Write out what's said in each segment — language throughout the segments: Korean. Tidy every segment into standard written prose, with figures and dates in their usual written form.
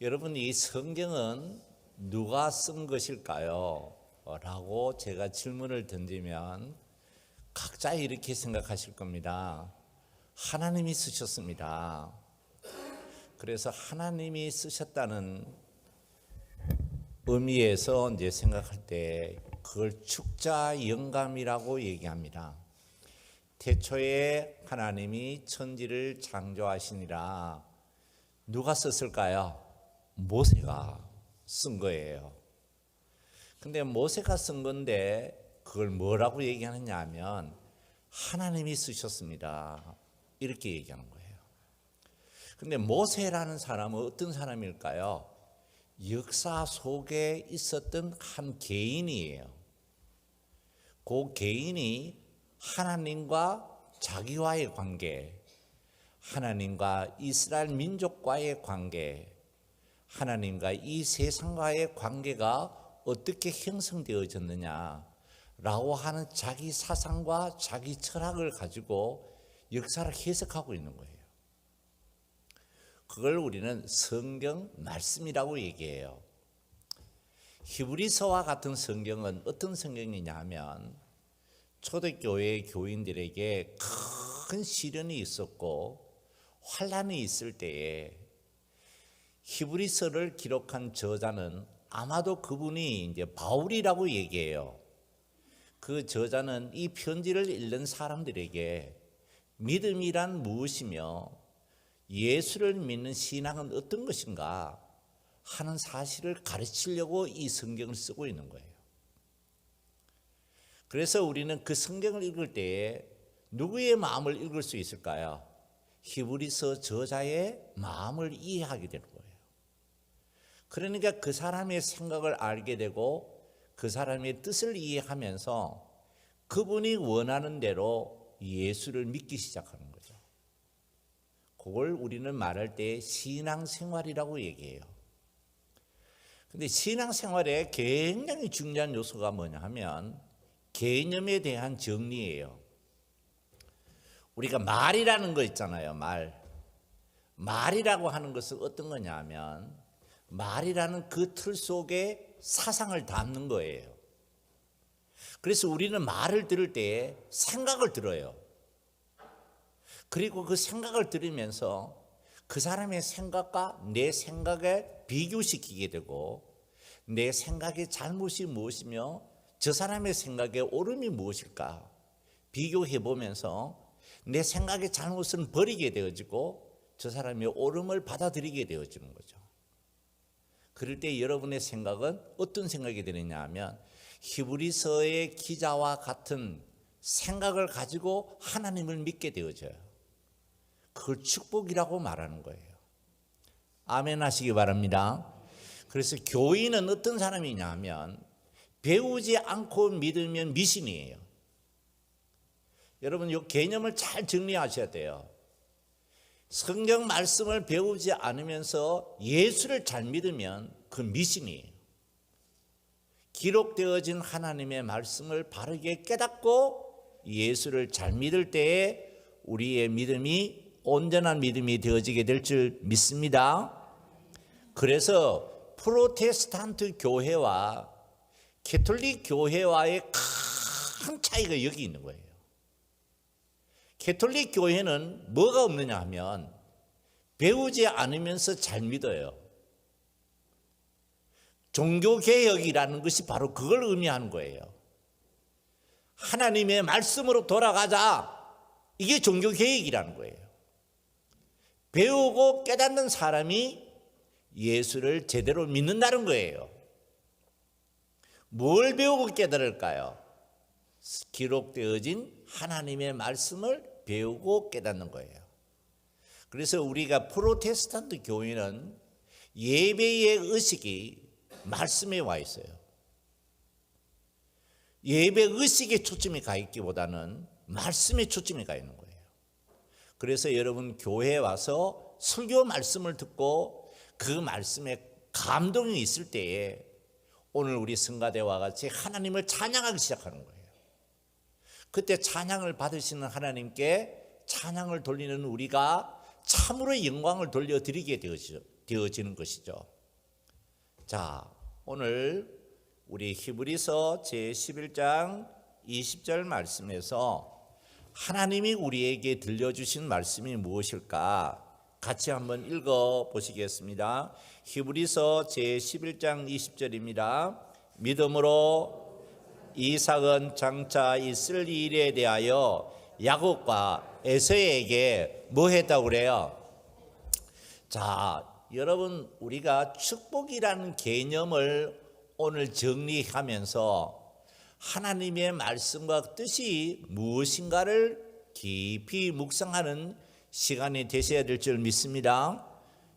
여러분, 이 성경은 누가 쓴 것일까요? 라고 제가 질문을 던지면 각자 이렇게 생각하실 겁니다. 하나님이 쓰셨습니다. 그래서 하나님이 쓰셨다는 의미에서 이제 생각할 때 그걸 축자 영감이라고 얘기합니다. 태초에 하나님이 천지를 창조하시니라. 누가 썼을까요? 모세가 쓴 거예요. 근데 모세가 쓴 건데 그걸 뭐라고 얘기하느냐 하면 하나님이 쓰셨습니다. 이렇게 얘기하는 거예요. 근데 모세라는 사람은 어떤 사람일까요? 역사 속에 있었던 한 개인이에요. 그 개인이 하나님과 자기와의 관계, 하나님과 이스라엘 민족과의 관계, 하나님과 이 세상과의 관계가 어떻게 형성되어졌느냐라고 하는 자기 사상과 자기 철학을 가지고 역사를 해석하고 있는 거예요. 그걸 우리는 성경 말씀이라고 얘기해요. 히브리서와 같은 성경은 어떤 성경이냐 하면 초대교회 교인들에게 큰 시련이 있었고 환난이 있을 때에 히브리서를 기록한 저자는 아마도 그분이 이제 바울이라고 얘기해요. 그 저자는 이 편지를 읽는 사람들에게 믿음이란 무엇이며 예수를 믿는 신앙은 어떤 것인가 하는 사실을 가르치려고 이 성경을 쓰고 있는 거예요. 그래서 우리는 그 성경을 읽을 때에 누구의 마음을 읽을 수 있을까요? 히브리서 저자의 마음을 이해하게 되는 거예요. 그러니까 그 사람의 생각을 알게 되고 그 사람의 뜻을 이해하면서 그분이 원하는 대로 예수를 믿기 시작하는 거죠. 그걸 우리는 말할 때 신앙생활이라고 얘기해요. 근데 신앙생활에 굉장히 중요한 요소가 뭐냐 하면 개념에 대한 정리예요. 우리가 말이라는 거 있잖아요. 말이라고 하는 것은 어떤 거냐 하면 말이라는 그 틀 속에 사상을 담는 거예요. 그래서 우리는 말을 들을 때 생각을 들어요. 그리고 그 생각을 들으면서 그 사람의 생각과 내 생각에 비교시키게 되고 내 생각의 잘못이 무엇이며 저 사람의 생각의 옳음이 무엇일까 비교해 보면서 내 생각의 잘못은 버리게 되어지고 저 사람의 옳음을 받아들이게 되어지는 거죠. 그럴 때 여러분의 생각은 어떤 생각이 되느냐 하면 히브리서의 기자와 같은 생각을 가지고 하나님을 믿게 되어져요. 그걸 축복이라고 말하는 거예요. 아멘 하시기 바랍니다. 그래서 교인은 어떤 사람이냐 하면 배우지 않고 믿으면 미신이에요. 여러분 이 개념을 잘 정리하셔야 돼요. 성경 말씀을 배우지 않으면서 예수를 잘 믿으면 그 미신이에요. 기록되어진 하나님의 말씀을 바르게 깨닫고 예수를 잘 믿을 때에 우리의 믿음이 온전한 믿음이 되어지게 될 줄 믿습니다. 그래서 프로테스탄트 교회와 캐톨릭 교회와의 큰 차이가 여기 있는 거예요. 캐톨릭 교회는 뭐가 없느냐 하면 배우지 않으면서 잘 믿어요. 종교개혁이라는 것이 바로 그걸 의미하는 거예요. 하나님의 말씀으로 돌아가자. 이게 종교개혁이라는 거예요. 배우고 깨닫는 사람이 예수를 제대로 믿는다는 거예요. 뭘 배우고 깨달을까요? 기록되어진 하나님의 말씀을 배우고 깨닫는 거예요. 그래서 우리가 프로테스탄트 교회는 예배의 의식이 말씀에 와 있어요. 예배 의식에 초점이 가 있기보다는 말씀에 초점이 가 있는 거예요. 그래서 여러분 교회에 와서 설교 말씀을 듣고 그 말씀에 감동이 있을 때에 오늘 우리 성가대와 같이 하나님을 찬양하기 시작하는 거예요. 그때 찬양을 받으시는 하나님께 찬양을 돌리는 우리가 참으로 영광을 돌려드리게 되어지죠. 되어지는 것이죠. 자, 오늘 우리 히브리서 제11장 20절 말씀에서 하나님이 우리에게 들려주신 말씀이 무엇일까? 같이 한번 읽어 보시겠습니다. 히브리서 제11장 20절입니다. 믿음으로 이삭은 장차 있을 일에 대하여 야곱과 에서에게 뭐 했다고 그래요? 자, 여러분, 우리가 축복이라는 개념을 오늘 정리하면서 하나님의 말씀과 뜻이 무엇인가를 깊이 묵상하는 시간이 되셔야 될 줄 믿습니다.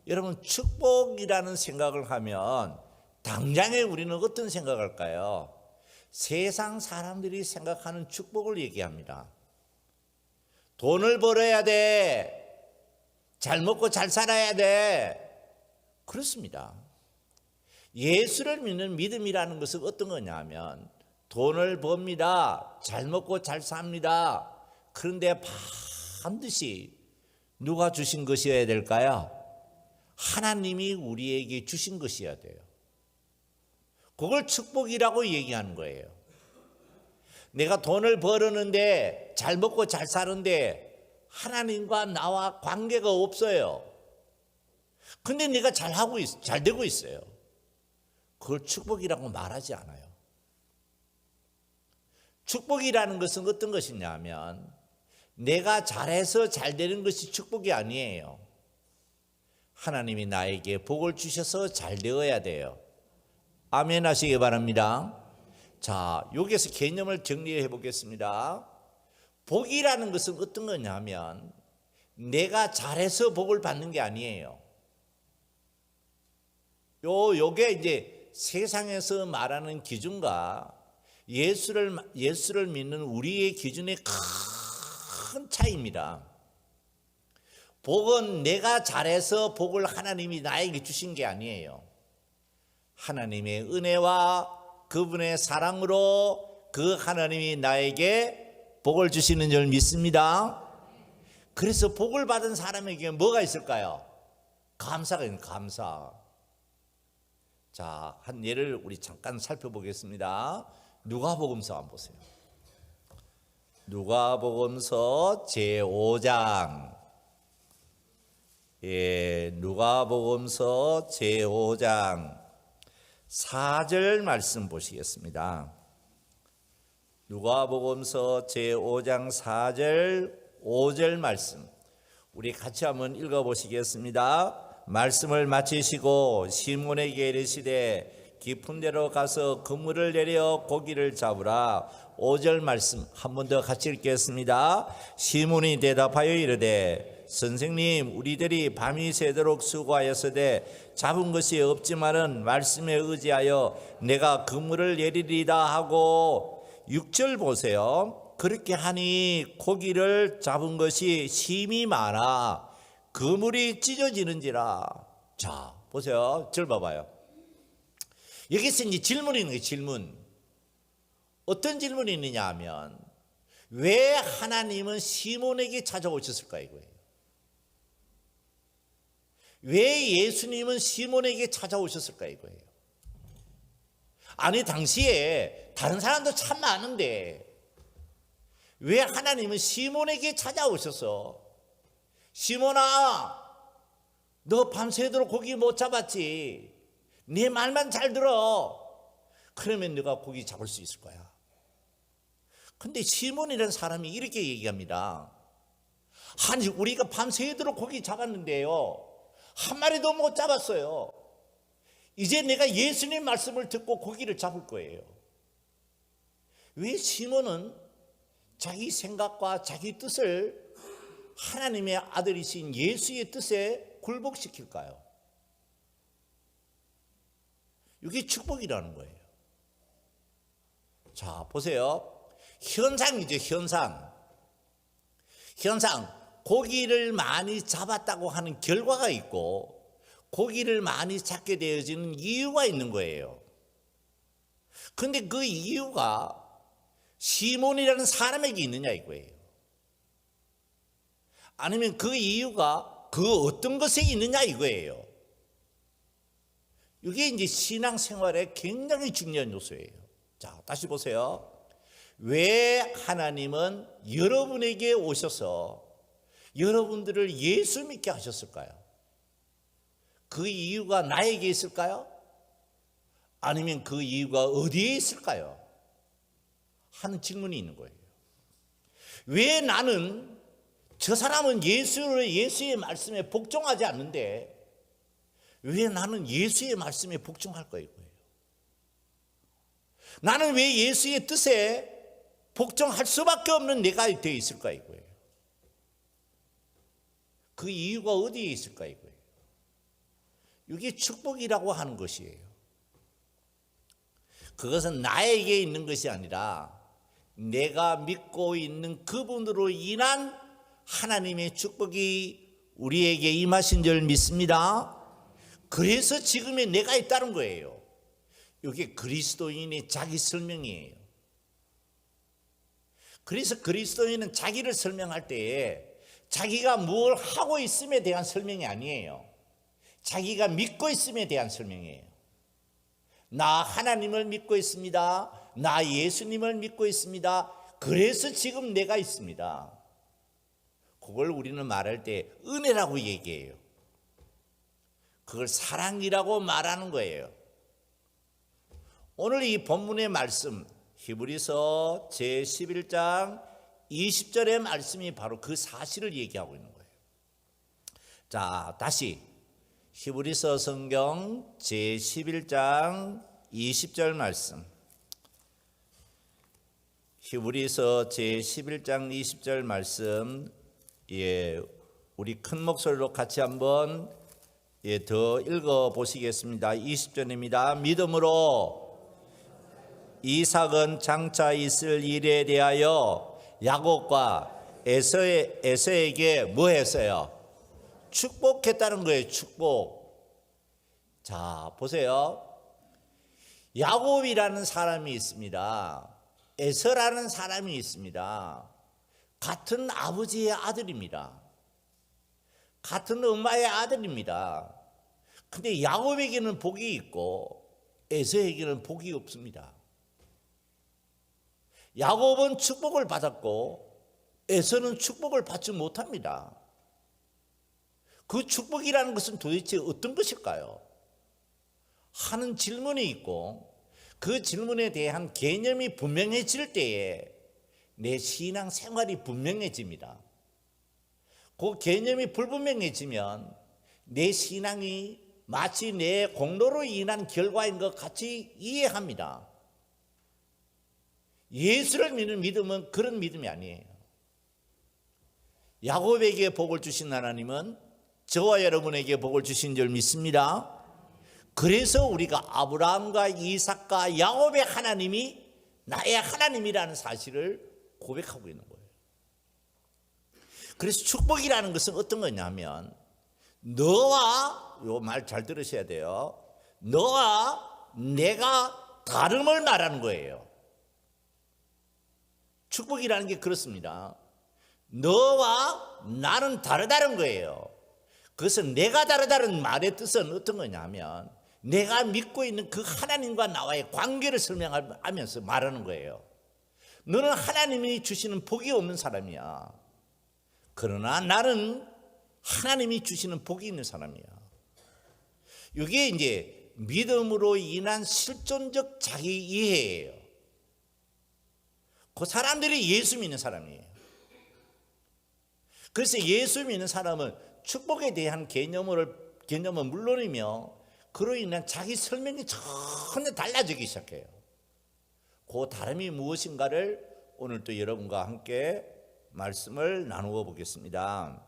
여러분, 축복이라는 생각을 하면 당장에 우리는 어떤 생각할까요? 세상 사람들이 생각하는 축복을 얘기합니다. 돈을 벌어야 돼. 잘 먹고 잘 살아야 돼. 그렇습니다. 예수를 믿는 믿음이라는 것은 어떤 거냐면 돈을 법니다. 잘 먹고 잘 삽니다. 그런데 반드시 누가 주신 것이어야 될까요? 하나님이 우리에게 주신 것이어야 돼요. 그걸 축복이라고 얘기하는 거예요. 내가 돈을 벌었는데 잘 먹고 잘 사는데 하나님과 나와 관계가 없어요. 근데 내가 잘 되고 있어요. 그걸 축복이라고 말하지 않아요. 축복이라는 것은 어떤 것이냐면 내가 잘해서 잘 되는 것이 축복이 아니에요. 하나님이 나에게 복을 주셔서 잘 되어야 돼요. 아멘 하시기 바랍니다. 자, 여기에서 개념을 정리해 보겠습니다. 복이라는 것은 어떤 거냐면 내가 잘해서 복을 받는 게 아니에요. 요게 이제 세상에서 말하는 기준과 예수를 믿는 우리의 기준의 큰 차이입니다. 복은 내가 잘해서 복을 하나님이 나에게 주신 게 아니에요. 하나님의 은혜와 그분의 사랑으로 그 하나님이 나에게 복을 주시는 줄 믿습니다. 그래서 복을 받은 사람에게 뭐가 있을까요? 감사가 있는 감사. 자, 한 예를 우리 잠깐 살펴보겠습니다. 누가복음서 한번 보세요. 누가복음서 제5장. 누가복음서 제5장 4절 말씀 보시겠습니다. 누가복음서 제5장 4절 5절 말씀 우리 같이 한번 읽어보시겠습니다. 말씀을 마치시고 시몬에게 이르시되 깊은 데로 가서 그물을 내려 고기를 잡으라. 5절 말씀 한 번 더 같이 읽겠습니다. 시몬이 대답하여 이르되 선생님, 우리들이 밤이 새도록 수고하였으되 잡은 것이 없지만은 말씀에 의지하여 내가 그물을 내리리다 하고 6절 보세요. 그렇게 하니 고기를 잡은 것이 심히 많아 그물이 찢어지는지라. 자, 보세요. 절 봐봐요. 여기서 이제 질문이 있는 거예요. 질문. 어떤 질문이 있느냐 하면 왜 하나님은 시몬에게 찾아오셨을까 이거예요. 왜 예수님은 시몬에게 찾아오셨을까 이거예요. 아니, 당시에 다른 사람도 참 많은데 왜 하나님은 시몬에게 찾아오셔서 시몬아, 너 밤새도록 고기 못 잡았지? 네 말만 잘 들어. 그러면 네가 고기 잡을 수 있을 거야. 근데 시몬이라는 사람이 이렇게 얘기합니다. 아니, 우리가 밤새도록 고기 잡았는데요, 한 마리도 못 잡았어요. 이제 내가 예수님 말씀을 듣고 고기를 잡을 거예요. 왜 시몬은 자기 생각과 자기 뜻을 하나님의 아들이신 예수의 뜻에 굴복시킬까요? 이게 축복이라는 거예요. 자, 보세요. 현상이죠, 현상. 고기를 많이 잡았다고 하는 결과가 있고 고기를 많이 잡게 되어지는 이유가 있는 거예요. 그런데 그 이유가 시몬이라는 사람에게 있느냐 이거예요. 아니면 그 이유가 그 어떤 것에 있느냐 이거예요. 이게 이제 신앙생활에 굉장히 중요한 요소예요. 자, 다시 보세요. 왜 하나님은 여러분에게 오셔서 여러분들을 예수 믿게 하셨을까요? 그 이유가 나에게 있을까요? 아니면 그 이유가 어디에 있을까요? 하는 질문이 있는 거예요. 왜 나는 저 사람은 예수의 말씀에 복종하지 않는데 왜 나는 예수의 말씀에 복종할 거예요? 나는 왜 예수의 뜻에 복종할 수밖에 없는 내가 되어 있을까 이거예요. 그 이유가 어디에 있을까 이거예요. 이게 축복이라고 하는 것이에요. 그것은 나에게 있는 것이 아니라 내가 믿고 있는 그분으로 인한 하나님의 축복이 우리에게 임하신 줄 믿습니다. 그래서 지금의 내가 있다는 거예요. 이게 그리스도인의 자기 설명이에요. 그래서 그리스도인은 자기를 설명할 때에 자기가 뭘 하고 있음에 대한 설명이 아니에요. 자기가 믿고 있음에 대한 설명이에요. 나 하나님을 믿고 있습니다. 나 예수님을 믿고 있습니다. 그래서 지금 내가 있습니다. 그걸 우리는 말할 때 은혜라고 얘기해요. 그걸 사랑이라고 말하는 거예요. 오늘 이 본문의 말씀 히브리서 제11장 20절의 말씀이 바로 그 사실을 얘기하고 있는 거예요. 자, 다시 히브리서 성경 제11장 20절 말씀. 히브리서 제11장 20절 말씀, 우리 큰 목소리로 같이 한번 더 읽어 보시겠습니다. 20절입니다. 믿음으로 이삭은 장차 있을 일에 대하여 야곱과 에서에게 뭐 했어요? 축복했다는 거예요. 축복. 자, 보세요. 야곱이라는 사람이 있습니다. 에서라는 사람이 있습니다. 같은 아버지의 아들입니다. 같은 엄마의 아들입니다. 근데 야곱에게는 복이 있고 에서에게는 복이 없습니다. 야곱은 축복을 받았고 에서는 축복을 받지 못합니다. 그 축복이라는 것은 도대체 어떤 것일까요? 하는 질문이 있고 그 질문에 대한 개념이 분명해질 때에 내 신앙 생활이 분명해집니다. 그 개념이 불분명해지면 내 신앙이 마치 내 공로로 인한 결과인 것 같이 이해합니다. 예수를 믿는 믿음은 그런 믿음이 아니에요. 야곱에게 복을 주신 하나님은 저와 여러분에게 복을 주신 줄 믿습니다. 그래서 우리가 아브라함과 이삭과 야곱의 하나님이 나의 하나님이라는 사실을 고백하고 있는 거예요. 그래서 축복이라는 것은 어떤 거냐면 너와, 요 말 잘 들으셔야 돼요. 너와 내가 다름을 말하는 거예요. 축복이라는 게 그렇습니다. 너와 나는 다르다는 거예요. 그래서 내가 다르다는 말의 뜻은 어떤 거냐면 내가 믿고 있는 그 하나님과 나와의 관계를 설명하면서 말하는 거예요. 너는 하나님이 주시는 복이 없는 사람이야. 그러나 나는 하나님이 주시는 복이 있는 사람이야. 이게 이제 믿음으로 인한 실존적 자기 이해예요. 그 사람들이 예수 믿는 사람이에요. 그래서 예수 믿는 사람은 축복에 대한 개념은 물론이며 그로 인한 자기 설명이 전혀 달라지기 시작해요. 그 다름이 무엇인가를 오늘 또 여러분과 함께 말씀을 나누어 보겠습니다.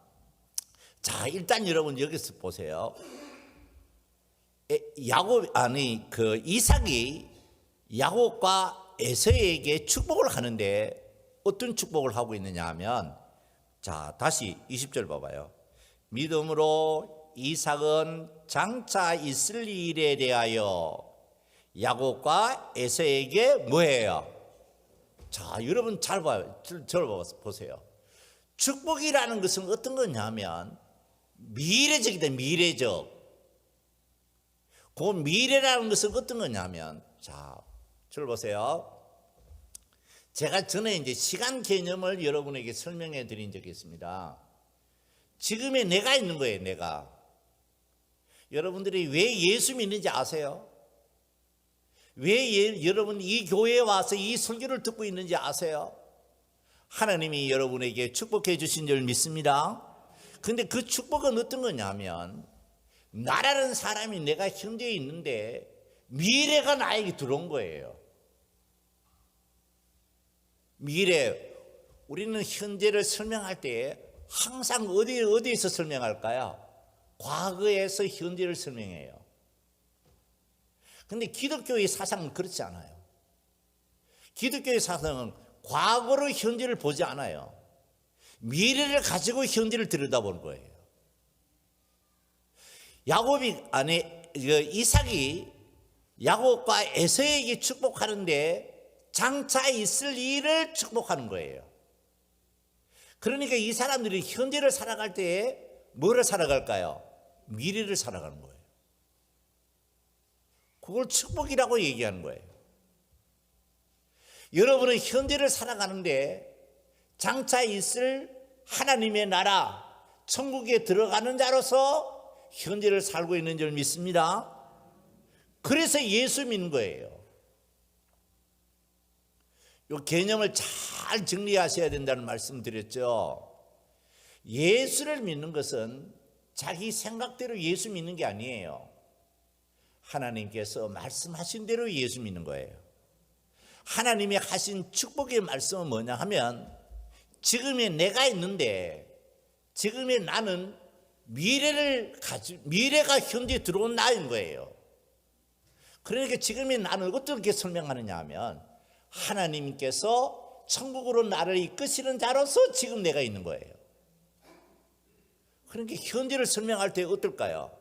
자, 일단 여러분 여기서 보세요. 이삭이 야곱과 에서에게 축복을 하는데 어떤 축복을 하고 있느냐 하면, 자, 다시 20절 봐봐요. 믿음으로 이삭은 장차 있을 일에 대하여 야곱과 에서에게 뭐예요? 자, 여러분 잘 봐요. 저를 보세요. 축복이라는 것은 어떤 거냐면 미래적이다. 미래적. 그 미래라는 것은 어떤 거냐면, 자, 줄 보세요. 제가 전에 이제 시간 개념을 여러분에게 설명해 드린 적이 있습니다. 지금의 내가 있는 거예요, 내가. 여러분들이 왜 예수 믿는지 아세요? 왜 여러분 이 교회에 와서 이 설교를 듣고 있는지 아세요? 하나님이 여러분에게 축복해 주신 줄 믿습니다. 근데 그 축복은 어떤 거냐면, 나라는 사람이 내가 현재에 있는데 미래가 나에게 들어온 거예요. 미래, 우리는 현재를 설명할 때 항상 어디에서 설명할까요? 과거에서 현재를 설명해요. 근데 기독교의 사상은 그렇지 않아요. 기독교의 사상은 과거로 현재를 보지 않아요. 미래를 가지고 현재를 들여다보는 거예요. 이삭이 야곱과 에서에게 축복하는데 장차 있을 일을 축복하는 거예요. 그러니까 이 사람들이 현재를 살아갈 때에 뭐를 살아갈까요? 미래를 살아가는 거예요. 그걸 축복이라고 얘기하는 거예요. 여러분은 현재를 살아가는데 장차 있을 하나님의 나라, 천국에 들어가는 자로서 현재를 살고 있는 줄 믿습니다. 그래서 예수 믿는 거예요. 이 개념을 잘 정리하셔야 된다는 말씀 드렸죠. 예수를 믿는 것은 자기 생각대로 예수 믿는 게 아니에요. 하나님께서 말씀하신 대로 예수 믿는 거예요. 하나님이 하신 축복의 말씀은 뭐냐 하면, 지금의 내가 있는데 지금의 나는 미래가 현재 들어온 나인 거예요. 그러니까 지금의 나는 어떻게 설명하느냐 하면, 하나님께서 천국으로 나를 이끄시는 자로서 지금 내가 있는 거예요. 그러니까 현재를 설명할 때 어떨까요?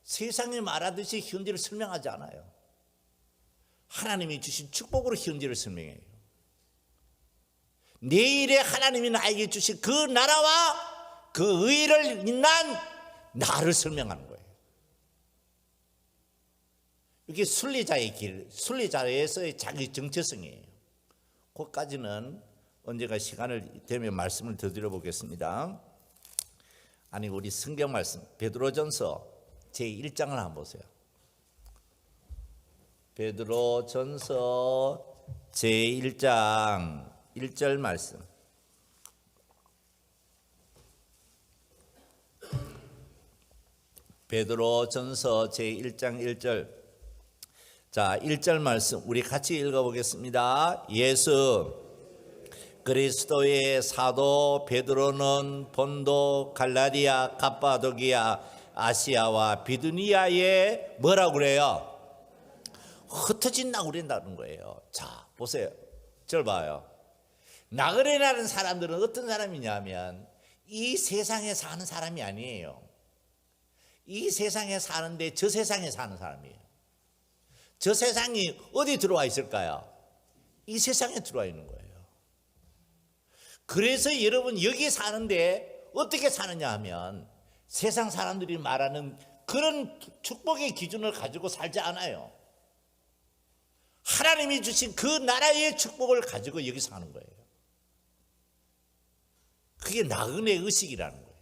세상이 말하듯이 현재를 설명하지 않아요. 하나님이 주신 축복으로 현재를 설명해요. 내일에 하나님이 나에게 주신 그 나라와 그 의를 인한 나를 설명하는 거예요. 이게 순리자의 길, 순리자에서의 자기 정체성이에요. 그것까지는 언젠가 시간을 되면 말씀을 더 드려보겠습니다. 아니, 우리 성경 말씀 베드로전서 제1장을 한번 보세요. 베드로전서 제1장 1절 말씀. 베드로전서 제1장 1절. 자, 1절 말씀 우리 같이 읽어보겠습니다. 예수 그리스도의 사도 베드로는 본도, 갈라디아, 갑바도기아, 아시아와 비두니아에 뭐라고 그래요? 흩어진 나그네라고 그런다는 거예요. 자, 보세요. 절 봐요. 나그네라는 사람들은 어떤 사람이냐면, 이 세상에 사는 사람이 아니에요. 이 세상에 사는데 저 세상에 사는 사람이에요. 저 세상이 어디 들어와 있을까요? 이 세상에 들어와 있는 거예요. 그래서 여러분 여기 사는데 어떻게 사느냐 하면, 세상 사람들이 말하는 그런 축복의 기준을 가지고 살지 않아요. 하나님이 주신 그 나라의 축복을 가지고 여기 사는 거예요. 그게 나그네 의식이라는 거예요.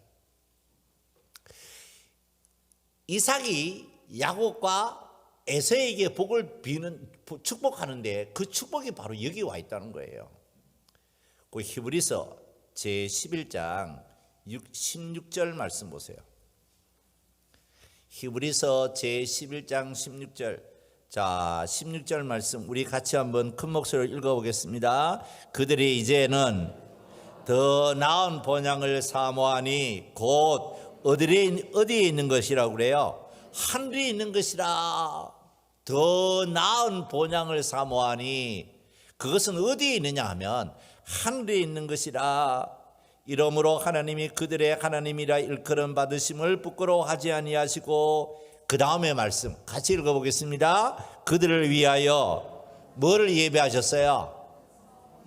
이삭이 야곱과 에서에게 복을 비는 축복하는데 그 축복이 바로 여기 와 있다는 거예요. 그 히브리서 제11장 16절 말씀 보세요. 히브리서 제11장 16절. 자, 16절 말씀 우리 같이 한번 큰 목소리로 읽어보겠습니다. 그들이 이제는 더 나은 본향을 사모하니 곧 어디에 있는 것이라고 그래요? 하늘에 있는 것이라. 더 나은 본향을 사모하니 그것은 어디에 있느냐 하면 하늘에 있는 것이라. 이러므로 하나님이 그들의 하나님이라 일컬음 받으심을 부끄러워하지 아니하시고, 그 다음에 말씀 같이 읽어보겠습니다. 그들을 위하여 뭐를 예배하셨어요?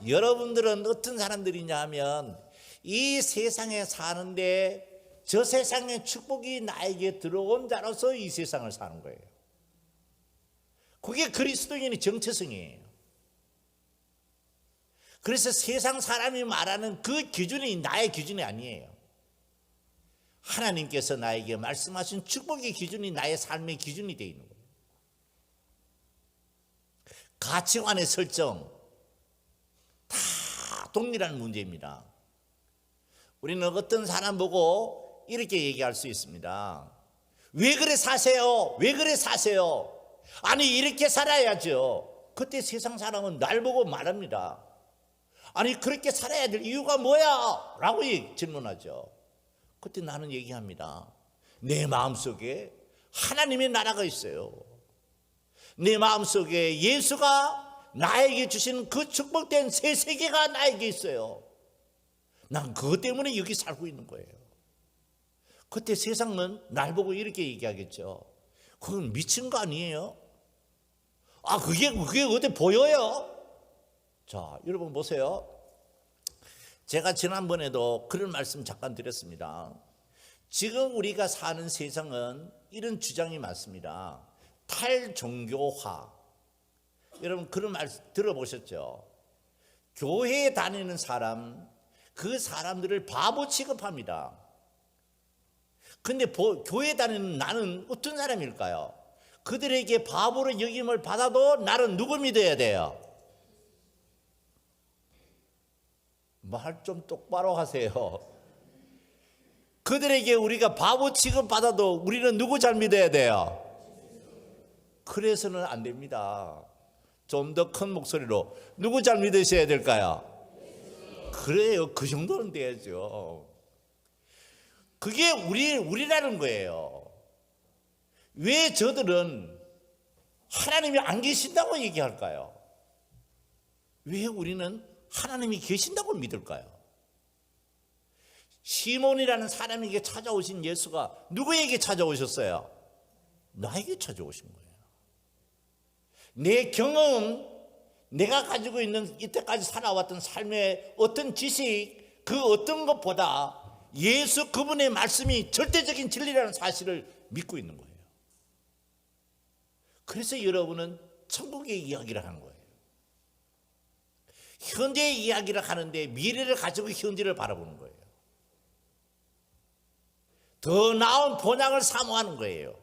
여러분들은 어떤 사람들이냐 하면, 이 세상에 사는데 저 세상의 축복이 나에게 들어온 자로서 이 세상을 사는 거예요. 그게 그리스도인의 정체성이에요. 그래서 세상 사람이 말하는 그 기준이 나의 기준이 아니에요. 하나님께서 나에게 말씀하신 축복의 기준이 나의 삶의 기준이 되어 있는 거예요. 가치관의 설정 다 동일한 문제입니다. 우리는 어떤 사람 보고 이렇게 얘기할 수 있습니다. 왜 그래 사세요? 왜 그래 사세요? 아니 이렇게 살아야죠. 그때 세상 사람은 날 보고 말합니다. 아니 그렇게 살아야 될 이유가 뭐야? 라고 질문하죠. 그때 나는 얘기합니다. 내 마음속에 하나님의 나라가 있어요. 내 마음속에 예수가 나에게 주신 그 축복된 새 세계가 나에게 있어요. 난 그것 때문에 여기 살고 있는 거예요. 그때 세상은 날 보고 이렇게 얘기하겠죠. 그건 미친 거 아니에요? 아 그게 어디 보여요? 자 여러분 보세요. 제가 지난번에도 그런 말씀 잠깐 드렸습니다. 지금 우리가 사는 세상은 이런 주장이 많습니다. 탈종교화. 여러분 그런 말 들어보셨죠? 교회에 다니는 사람, 그 사람들을 바보 취급합니다. 근데 교회에 다니는 나는 어떤 사람일까요? 그들에게 바보로 여김을 받아도 나는 누구 믿어야 돼요? 말 좀 똑바로 하세요. 그들에게 우리가 바보 취급받아도 우리는 누구 잘 믿어야 돼요? 그래서는 안 됩니다. 좀 더 큰 목소리로 누구 잘 믿으셔야 될까요? 그래요. 그 정도는 돼야죠. 그게 우리라는 거예요. 왜 저들은 하나님이 안 계신다고 얘기할까요? 왜 우리는 하나님이 계신다고 믿을까요? 시몬이라는 사람에게 찾아오신 예수가 누구에게 찾아오셨어요? 나에게 찾아오신 거예요. 내 경험, 내가 가지고 있는 이때까지 살아왔던 삶의 어떤 지식, 그 어떤 것보다 예수 그분의 말씀이 절대적인 진리라는 사실을 믿고 있는 거예요. 그래서 여러분은 천국의 이야기를 하는 거예요. 현재의 이야기를 하는데 미래를 가지고 현재를 바라보는 거예요. 더 나은 본향을 사모하는 거예요.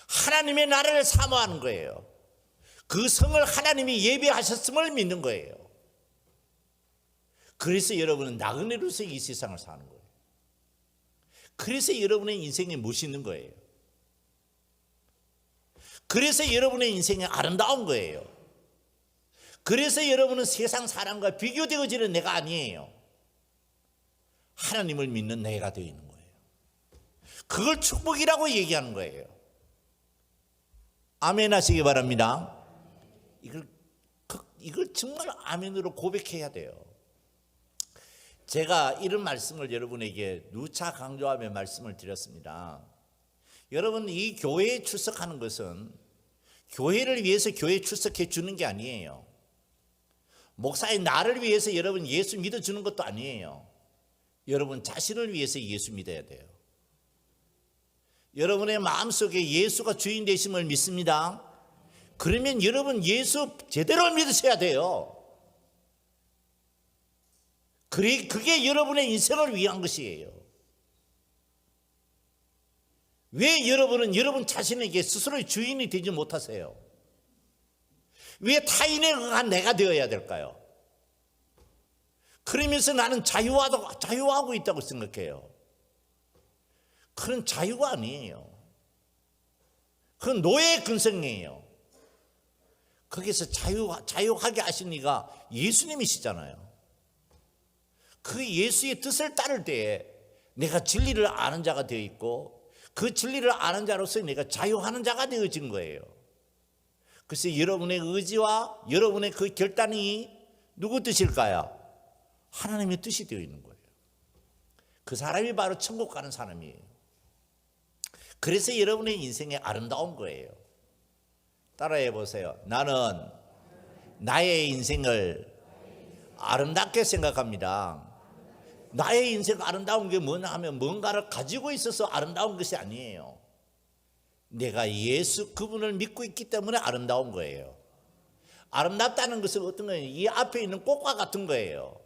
하나님의 나라를 사모하는 거예요. 그 성을 하나님이 예비하셨음을 믿는 거예요. 그래서 여러분은 나그네로서 이 세상을 사는 거예요. 그래서 여러분의 인생에 멋있는 거예요. 그래서 여러분의 인생이 아름다운 거예요. 그래서 여러분은 세상 사람과 비교되어지는 내가 아니에요. 하나님을 믿는 내가 되어 있는 거예요. 그걸 축복이라고 얘기하는 거예요. 아멘 하시기 바랍니다. 이걸 정말 아멘으로 고백해야 돼요. 제가 이런 말씀을 여러분에게 누차 강조하며 말씀을 드렸습니다. 여러분 이 교회에 출석하는 것은 교회를 위해서 교회에 출석해 주는 게 아니에요. 목사인 나를 위해서 여러분 예수 믿어주는 것도 아니에요. 여러분 자신을 위해서 예수 믿어야 돼요. 여러분의 마음속에 예수가 주인 되심을 믿습니다. 그러면 여러분 예수 제대로 믿으셔야 돼요. 그게 여러분의 인생을 위한 것이에요. 왜 여러분은 여러분 자신에게 스스로의 주인이 되지 못하세요? 왜 타인에 의한 내가 되어야 될까요? 그러면서 나는 자유하고 있다고 생각해요. 그건 자유가 아니에요. 그건 노예의 근성이에요. 거기서 자유하게 하신 이가 예수님이시잖아요. 그 예수의 뜻을 따를 때에 내가 진리를 아는 자가 되어 있고 그 진리를 아는 자로서 내가 자유하는 자가 되어진 거예요. 그래서 여러분의 의지와 여러분의 그 결단이 누구 뜻일까요? 하나님의 뜻이 되어 있는 거예요. 그 사람이 바로 천국 가는 사람이에요. 그래서 여러분의 인생이 아름다운 거예요. 따라해 보세요. 나는 나의 인생을 아름답게 생각합니다. 나의 인생 아름다운 게 뭐냐 하면 뭔가를 가지고 있어서 아름다운 것이 아니에요. 내가 예수 그분을 믿고 있기 때문에 아름다운 거예요. 아름답다는 것은 어떤 거예요? 이 앞에 있는 꽃과 같은 거예요.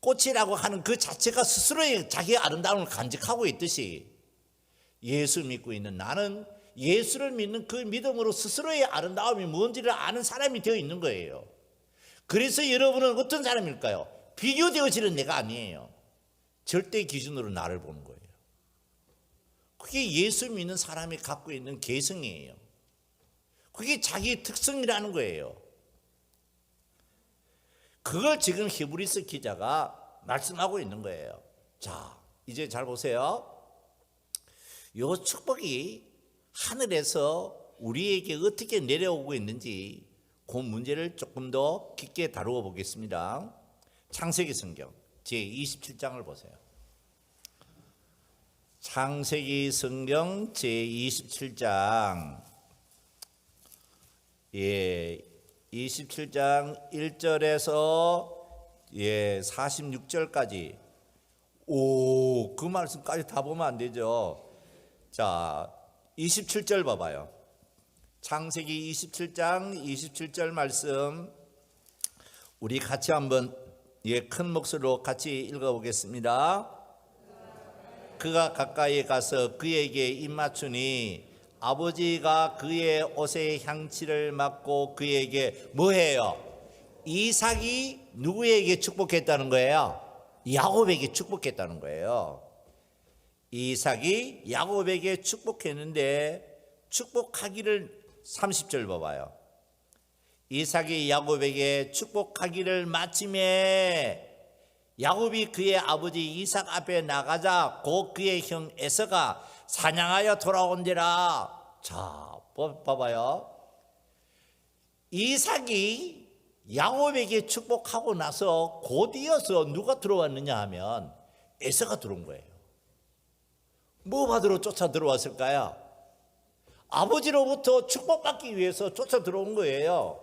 꽃이라고 하는 그 자체가 스스로의 자기의 아름다움을 간직하고 있듯이 예수 믿고 있는 나는 예수를 믿는 그 믿음으로 스스로의 아름다움이 뭔지를 아는 사람이 되어 있는 거예요. 그래서 여러분은 어떤 사람일까요? 비교되어지는 내가 아니에요. 절대 기준으로 나를 보는 거예요. 그게 예수 믿는 사람이 갖고 있는 개성이에요. 그게 자기의 특성이라는 거예요. 그걸 지금 히브리서 기자가 말씀하고 있는 거예요. 자, 이제 잘 보세요. 요 축복이 하늘에서 우리에게 어떻게 내려오고 있는지 그 문제를 조금 더 깊게 다루어 보겠습니다. 창세기 성경 제27장을 보세요. 창세기 성경 제27장 27장 1절에서 46절까지 그 말씀까지 다 보면 안 되죠. 자, 27절 봐봐요. 창세기 27장 27절 말씀 우리 같이 한번 큰 목소리로 같이 읽어보겠습니다. 그가 가까이 가서 그에게 입맞추니 아버지가 그의 옷의 향취를 맡고 그에게 뭐해요? 이삭이 누구에게 축복했다는 거예요? 야곱에게 축복했다는 거예요. 이삭이 야곱에게 축복했는데 축복하기를 30절 봐봐요. 이삭이 야곱에게 축복하기를 마침에 야곱이 그의 아버지 이삭 앞에 나가자 곧 그의 형 에서가 사냥하여 돌아온지라. 자, 봐봐요. 이삭이 야곱에게 축복하고 나서 곧 이어서 누가 들어왔느냐 하면 에서가 들어온 거예요. 뭐 받으러 쫓아 들어왔을까요? 아버지로부터 축복받기 위해서 쫓아 들어온 거예요.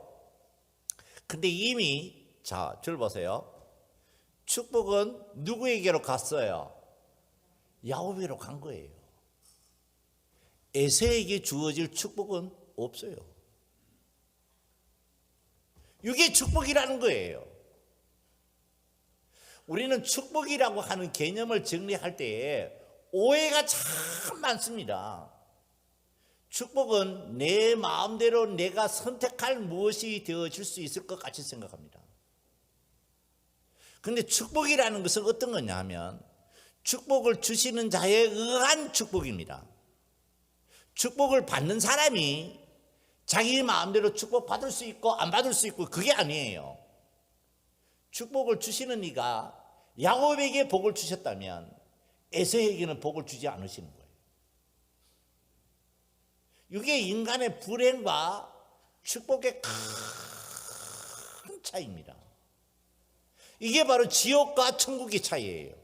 근데 이미 자, 줄 보세요. 축복은 누구에게로 갔어요? 야곱에게로 간 거예요. 에서에게 주어질 축복은 없어요. 이게 축복이라는 거예요. 우리는 축복이라고 하는 개념을 정리할 때에 오해가 참 많습니다. 축복은 내 마음대로 내가 선택할 무엇이 되어질 수 있을 것 같이 생각합니다. 그런데 축복이라는 것은 어떤 거냐 하면 축복을 주시는 자에 의한 축복입니다. 축복을 받는 사람이 자기 마음대로 축복받을 수 있고 안 받을 수 있고 그게 아니에요. 축복을 주시는 이가 야곱에게 복을 주셨다면 에서에게는 복을 주지 않으시는 거예요. 이게 인간의 불행과 축복의 큰 차이입니다. 이게 바로 지옥과 천국의 차이예요.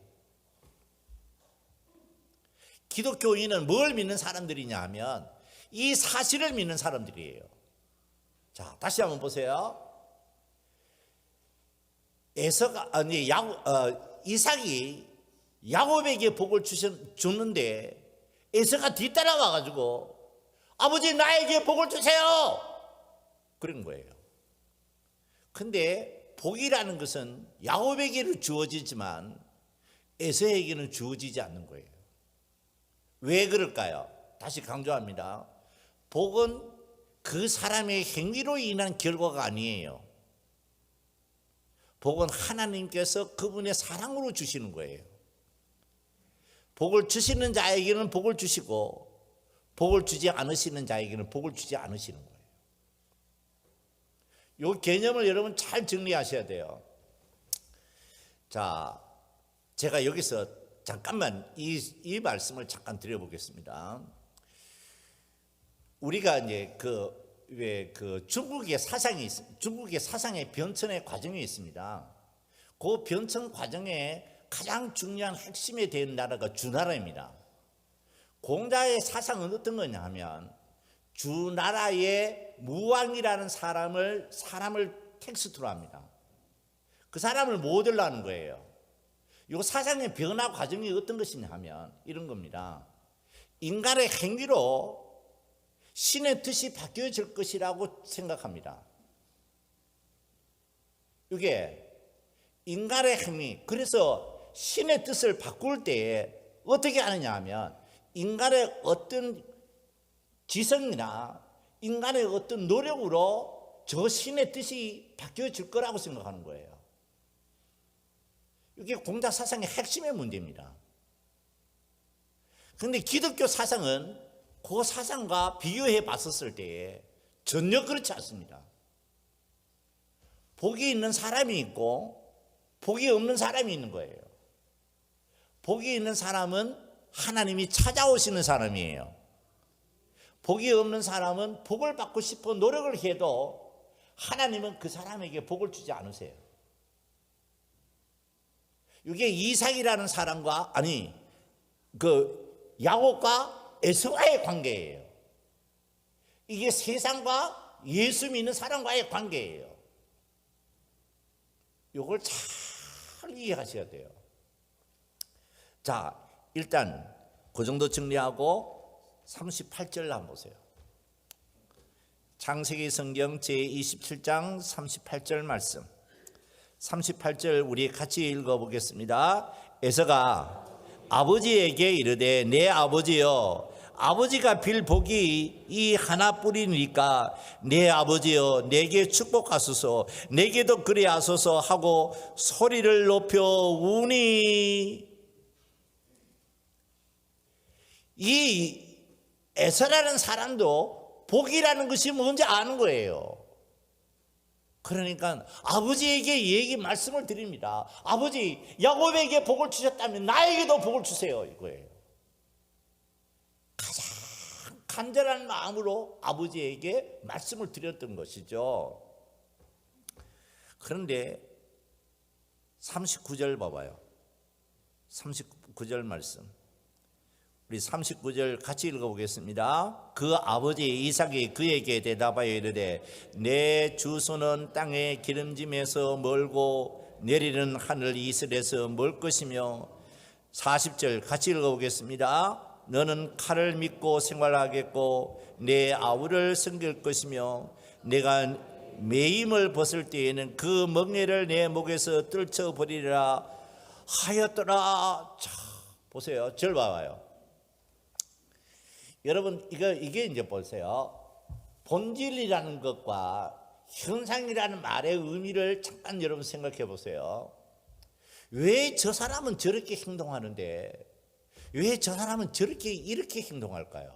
기독교인은 뭘 믿는 사람들이냐 하면 이 사실을 믿는 사람들이에요. 자, 다시 한번 보세요. 이삭이 야곱에게 복을 줬는데 에서가 뒤따라와 가지고 아버지 나에게 복을 주세요 그런 거예요. 근데 복이라는 것은 야곱에게는 주어지지만 에서에게는 주어지지 않는 거예요. 왜 그럴까요? 다시 강조합니다. 복은 그 사람의 행위로 인한 결과가 아니에요. 복은 하나님께서 그분의 사랑으로 주시는 거예요. 복을 주시는 자에게는 복을 주시고 복을 주지 않으시는 자에게는 복을 주지 않으시는 거예요. 이 개념을 여러분 잘 정리하셔야 돼요. 자, 제가 여기서 잠깐만 이 말씀을 잠깐 드려보겠습니다. 우리가 이제 중국의 사상의 변천의 과정이 있습니다. 그 변천 과정에 가장 중요한 핵심이 된 나라가 주나라입니다. 공자의 사상은 어떤 거냐 하면 주나라의 무왕이라는 사람을 텍스트로 합니다. 그 사람을 모델로 하는 거예요. 이 사상의 변화 과정이 어떤 것이냐 하면 이런 겁니다. 인간의 행위로 신의 뜻이 바뀌어질 것이라고 생각합니다. 이게 인간의 행위, 그래서 신의 뜻을 바꿀 때에 어떻게 하느냐 하면 인간의 어떤 지성이나 인간의 어떤 노력으로 저 신의 뜻이 바뀌어질 거라고 생각하는 거예요. 이게 공자 사상의 핵심의 문제입니다. 그런데 기독교 사상은 그 사상과 비교해 봤었을 때에 전혀 그렇지 않습니다. 복이 있는 사람이 있고 복이 없는 사람이 있는 거예요. 복이 있는 사람은 하나님이 찾아오시는 사람이에요. 복이 없는 사람은 복을 받고 싶어 노력을 해도 하나님은 그 사람에게 복을 주지 않으세요. 이게 이삭이라는 사람과 야곱과 에서와의 관계예요. 이게 세상과 예수 믿는 사람과의 관계예요. 이걸 잘 이해하셔야 돼요. 자, 일단 그 정도 정리하고 38절 한번 보세요. 창세기 성경 제27장 38절 말씀. 38절 우리 같이 읽어보겠습니다. 에서가 아버지에게 이르되 내 아버지여, 아버지가 빌 복이 이 하나뿐이니까 내 아버지여 내게 축복하소서, 내게도 그리 하소서 하고 소리를 높여 우니. 이 에서라는 사람도 복이라는 것이 뭔지 아는 거예요. 그러니까 아버지에게 얘기 말씀을 드립니다. 아버지, 야곱에게 복을 주셨다면 나에게도 복을 주세요, 이거예요. 가장 간절한 마음으로 아버지에게 말씀을 드렸던 것이죠. 그런데 39절 봐봐요. 39절 말씀. 우리 39절 같이 읽어보겠습니다. 그 아버지 이삭이 그에게 대답하여 이르되 내 주소는 땅의 기름짐에서 멀고 내리는 하늘 이슬에서 멀 것이며. 40절 같이 읽어보겠습니다. 너는 칼을 믿고 생활하겠고 내 아우를 섬길 것이며 내가 매임을 벗을 때에는 그 멍에를 내 목에서 떨쳐버리리라 하였더라. 자, 보세요. 절 봐봐요. 여러분, 이게 이제 보세요. 본질이라는 것과 현상이라는 말의 의미를 잠깐 여러분 생각해 보세요. 왜 저 사람은 저렇게 행동하는데 왜 저 사람은 이렇게 행동할까요?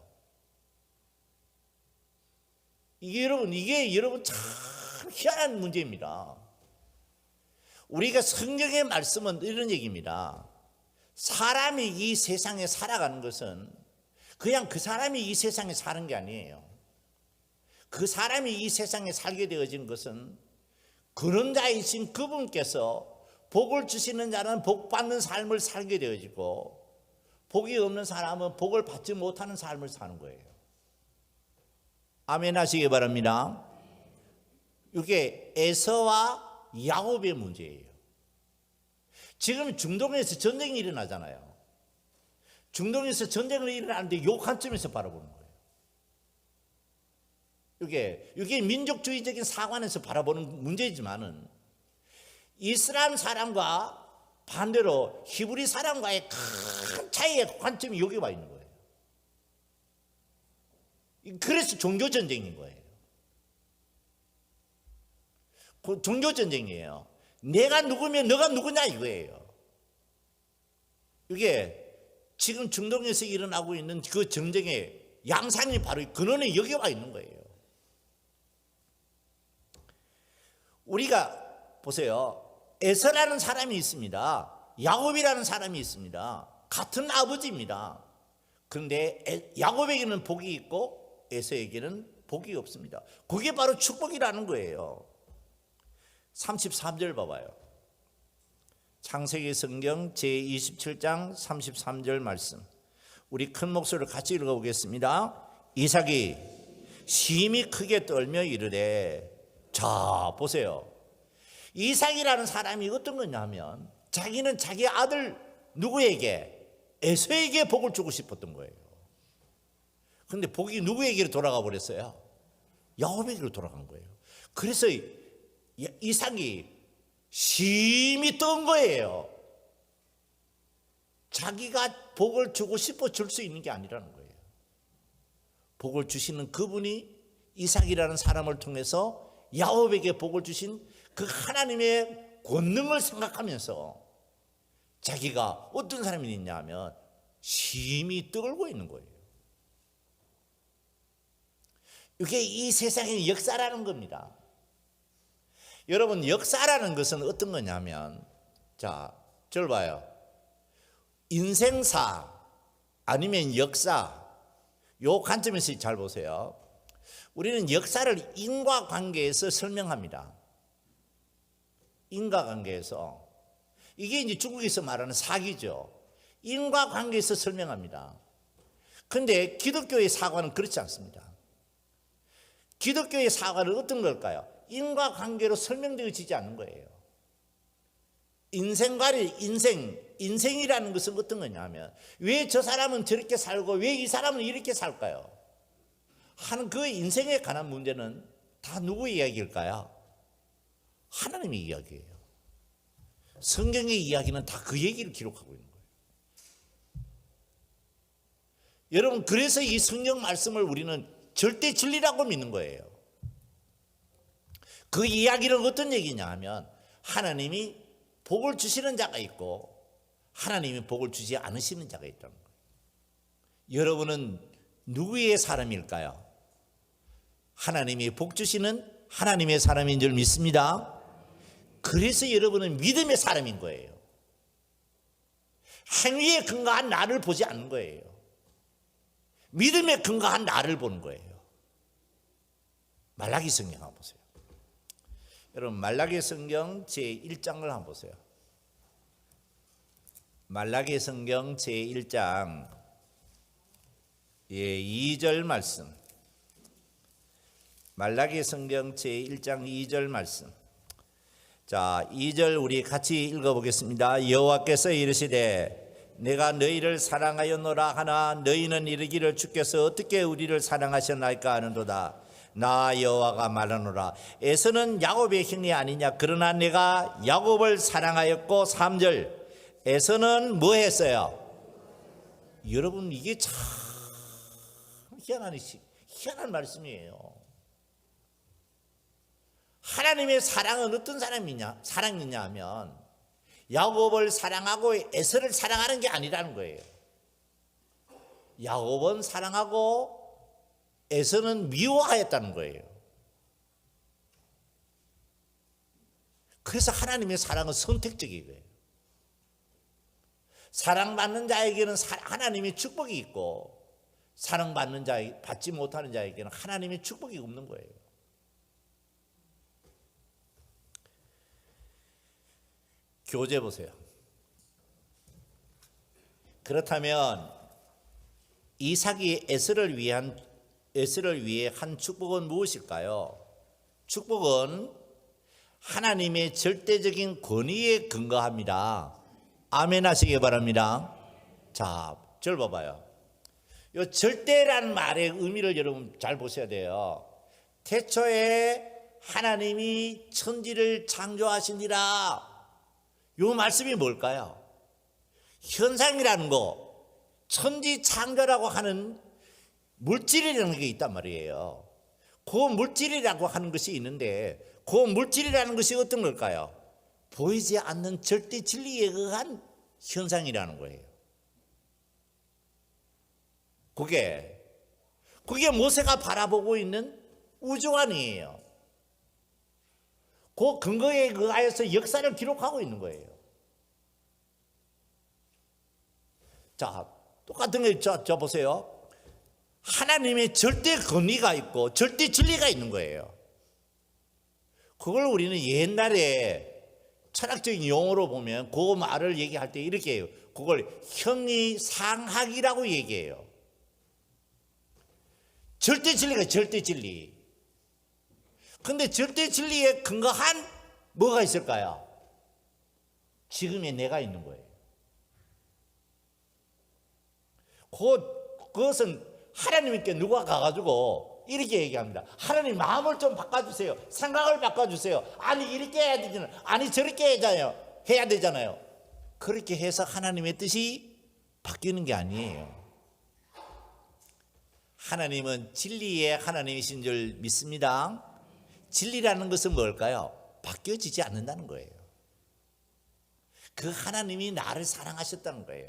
이게 여러분 참 희한한 문제입니다. 우리가 성경의 말씀은 이런 얘기입니다. 사람이 이 세상에 살아가는 것은 그냥 그 사람이 이 세상에 사는 게 아니에요. 그 사람이 이 세상에 살게 되어진 것은 그런 자이신 그분께서 복을 주시는 자는 복 받는 삶을 살게 되어지고 복이 없는 사람은 복을 받지 못하는 삶을 사는 거예요. 아멘 하시기 바랍니다. 이게 에서와 야곱의 문제예요. 지금 중동에서 전쟁이 일어나잖아요. 중동에서 전쟁을 일어나는데 요 관점에서 바라보는 거예요. 이게 민족주의적인 사관에서 바라보는 문제이지만은 이슬람 사람과 반대로 히브리 사람과의 큰 차이의 관점이 여기 와 있는 거예요. 그래서 종교 전쟁인 거예요. 종교 전쟁이에요. 내가 누구면 너가 누구냐 이거예요. 이게 지금 중동에서 일어나고 있는 그 전쟁의 양상이 바로 근원이 여기 와 있는 거예요. 우리가 보세요. 에서라는 사람이 있습니다. 야곱이라는 사람이 있습니다. 같은 아버지입니다. 그런데 야곱에게는 복이 있고 에서에게는 복이 없습니다. 그게 바로 축복이라는 거예요. 33절 봐봐요. 창세기 성경 제27장 33절 말씀. 우리 큰 목소리로 같이 읽어보겠습니다. 이삭이 심히 크게 떨며 이르되. 자, 보세요. 이삭이라는 사람이 어떤 거냐면 자기는 자기 아들 누구에게? 에서에게 복을 주고 싶었던 거예요. 근데 복이 누구에게로 돌아가 버렸어요? 야곱에게로 돌아간 거예요. 그래서 이삭이 심히 뜬 거예요. 자기가 복을 주고 싶어 줄 수 있는 게 아니라는 거예요. 복을 주시는 그분이 이삭이라는 사람을 통해서 야곱에게 복을 주신 그 하나님의 권능을 생각하면서 자기가 어떤 사람이 있냐 하면 심히 떨고 있는 거예요. 이게 이 세상의 역사라는 겁니다. 여러분, 역사라는 것은 어떤 거냐면, 자, 저를 봐요. 인생사 아니면 역사, 요 관점에서 잘 보세요. 우리는 역사를 인과관계에서 설명합니다. 인과관계에서. 이게 이제 중국에서 말하는 사기죠. 인과관계에서 설명합니다. 그런데 기독교의 사과는 그렇지 않습니다. 기독교의 사과는 어떤 걸까요? 인과관계로 설명되어지지 않는 거예요. 인생이라는 것은 어떤 거냐면, 왜 저 사람은 저렇게 살고 왜 이 사람은 이렇게 살까요? 하는 그 인생에 관한 문제는 다 누구의 이야기일까요? 하나님의 이야기예요. 성경의 이야기는 다 그 얘기를 기록하고 있는 거예요. 여러분, 그래서 이 성경 말씀을 우리는 절대 진리라고 믿는 거예요. 그 이야기는 어떤 얘기냐 하면, 하나님이 복을 주시는 자가 있고 하나님이 복을 주지 않으시는 자가 있다는 거예요. 여러분은 누구의 사람일까요? 하나님이 복 주시는 하나님의 사람인 줄 믿습니다. 그래서 여러분은 믿음의 사람인 거예요. 행위에 근거한 나를 보지 않는 거예요. 믿음에 근거한 나를 보는 거예요. 말라기 성경 한번 보세요. 여러분, 말라기 성경 제1장을 한번 보세요. 말라기 성경 제1장 2절 말씀. 말라기 성경 제1장 2절 말씀. 자, 2절 우리 같이 읽어보겠습니다. 여호와께서 이르시되 내가 너희를 사랑하였노라 하나 너희는 이르기를 주께서 어떻게 우리를 사랑하셨나이까 하는도다. 나 여호와가 말하노라. 에서는 야곱의 형이 아니냐. 그러나 내가 야곱을 사랑하였고. 3절 에서는 뭐 했어요? 여러분, 이게 참 희한한 말씀이에요. 하나님의 사랑은 어떤 사랑이냐 하면 야곱을 사랑하고 에서를 사랑하는 게 아니라는 거예요. 야곱은 사랑하고 에서는 미워하였다는 거예요. 그래서 하나님의 사랑은 선택적이에요. 사랑받는 자에게는 하나님의 축복이 있고, 사랑받는 받지 못하는 자에게는 하나님의 축복이 없는 거예요. 교재 보세요. 그렇다면 이삭이 에서를 위해 한 축복은 무엇일까요? 축복은 하나님의 절대적인 권위에 근거합니다. 아멘 하시기 바랍니다. 자, 저를 봐봐요. 이 절대라는 말의 의미를 여러분 잘 보셔야 돼요. 태초에 하나님이 천지를 창조하시니라. 이 말씀이 뭘까요? 현상이라는 거, 천지 창조라고 하는 물질이라는 게 있단 말이에요. 그 물질이라고 하는 것이 있는데, 그 물질이라는 것이 어떤 걸까요? 보이지 않는 절대 진리에 의한 현상이라는 거예요. 그게 모세가 바라보고 있는 우주관이에요. 그 근거에 의하여서 역사를 기록하고 있는 거예요. 자, 똑같은 게 저 보세요. 하나님의 절대 권위가 있고 절대 진리가 있는 거예요. 그걸 우리는 옛날에 철학적인 용어로 보면 그 말을 얘기할 때 이렇게 해요. 그걸 형이상학이라고 얘기해요. 절대 진리가 절대 진리. 근데 절대 진리에 근거한 뭐가 있을까요? 지금의 내가 있는 거예요. 그것은 하나님께 누가 가가지고 이렇게 얘기합니다. 하나님 마음을 좀 바꿔주세요. 생각을 바꿔주세요. 아니 이렇게 해야 되잖아요. 아니 저렇게 해야 되잖아요. 그렇게 해서 하나님의 뜻이 바뀌는 게 아니에요. 하나님은 진리의 하나님이신 줄 믿습니다. 진리라는 것은 뭘까요? 바뀌어지지 않는다는 거예요. 그 하나님이 나를 사랑하셨다는 거예요.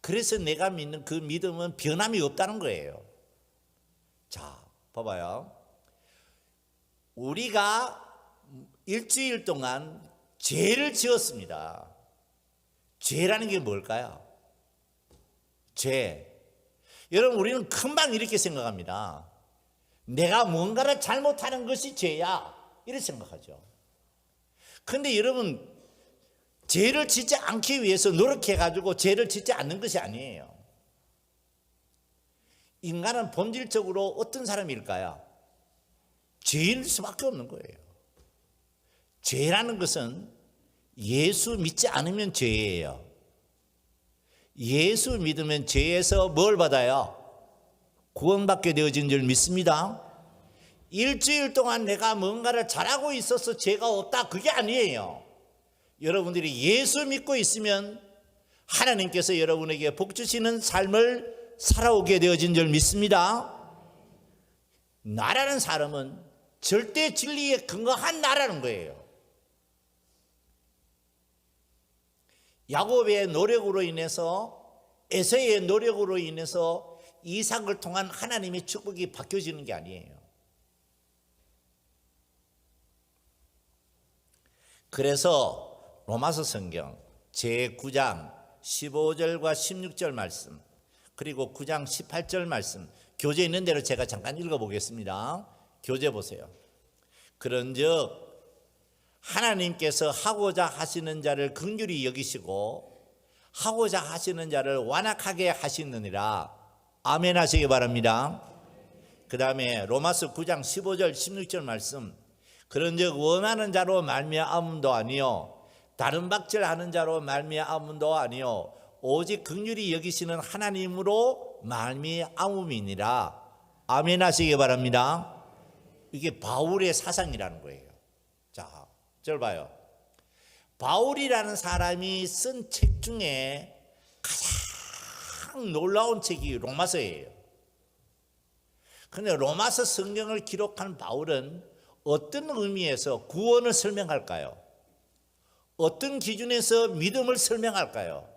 그래서 내가 믿는 그 믿음은 변함이 없다는 거예요. 자, 봐봐요. 우리가 일주일 동안 죄를 지었습니다. 죄라는 게 뭘까요? 죄. 여러분, 우리는 금방 이렇게 생각합니다. 내가 뭔가를 잘못하는 것이 죄야. 이렇게 생각하죠. 그런데 여러분, 죄를 짓지 않기 위해서 노력해가지고 죄를 짓지 않는 것이 아니에요. 인간은 본질적으로 어떤 사람일까요? 죄일 수밖에 없는 거예요. 죄라는 것은 예수 믿지 않으면 죄예요. 예수 믿으면 죄에서 뭘 받아요? 구원받게 되어진 줄 믿습니다. 일주일 동안 내가 뭔가를 잘하고 있어서 죄가 없다, 그게 아니에요. 여러분들이 예수 믿고 있으면 하나님께서 여러분에게 복 주시는 삶을 살아오게 되어진 줄 믿습니다. 나라는 사람은 절대 진리에 근거한 나라는 거예요. 야곱의 노력으로 인해서, 에서의 노력으로 인해서 이삭을 통한 하나님의 축복이 바뀌어지는 게 아니에요. 그래서 로마서 성경 제9장 15절과 16절 말씀, 그리고 9장 18절 말씀, 교재 있는 대로 제가 잠깐 읽어보겠습니다. 교재 보세요. 그런즉 하나님께서 하고자 하시는 자를 긍휼히 여기시고 하고자 하시는 자를 완악하게 하시느니라. 아멘 하시기 바랍니다. 그 다음에 로마서 9장 15절 16절 말씀, 그런즉 원하는 자로 말미암음도 아니요 다른 박질하는 자로 말미암음도 아니요 오직 긍휼히 여기시는 하나님으로 말미암음이니라. 아멘 하시기 바랍니다. 이게 바울의 사상이라는 거예요. 자, 절 봐요. 바울이라는 사람이 쓴 책 중에 가장 놀라운 책이 로마서예요. 그런데 로마서 성경을 기록한 바울은 어떤 의미에서 구원을 설명할까요? 어떤 기준에서 믿음을 설명할까요?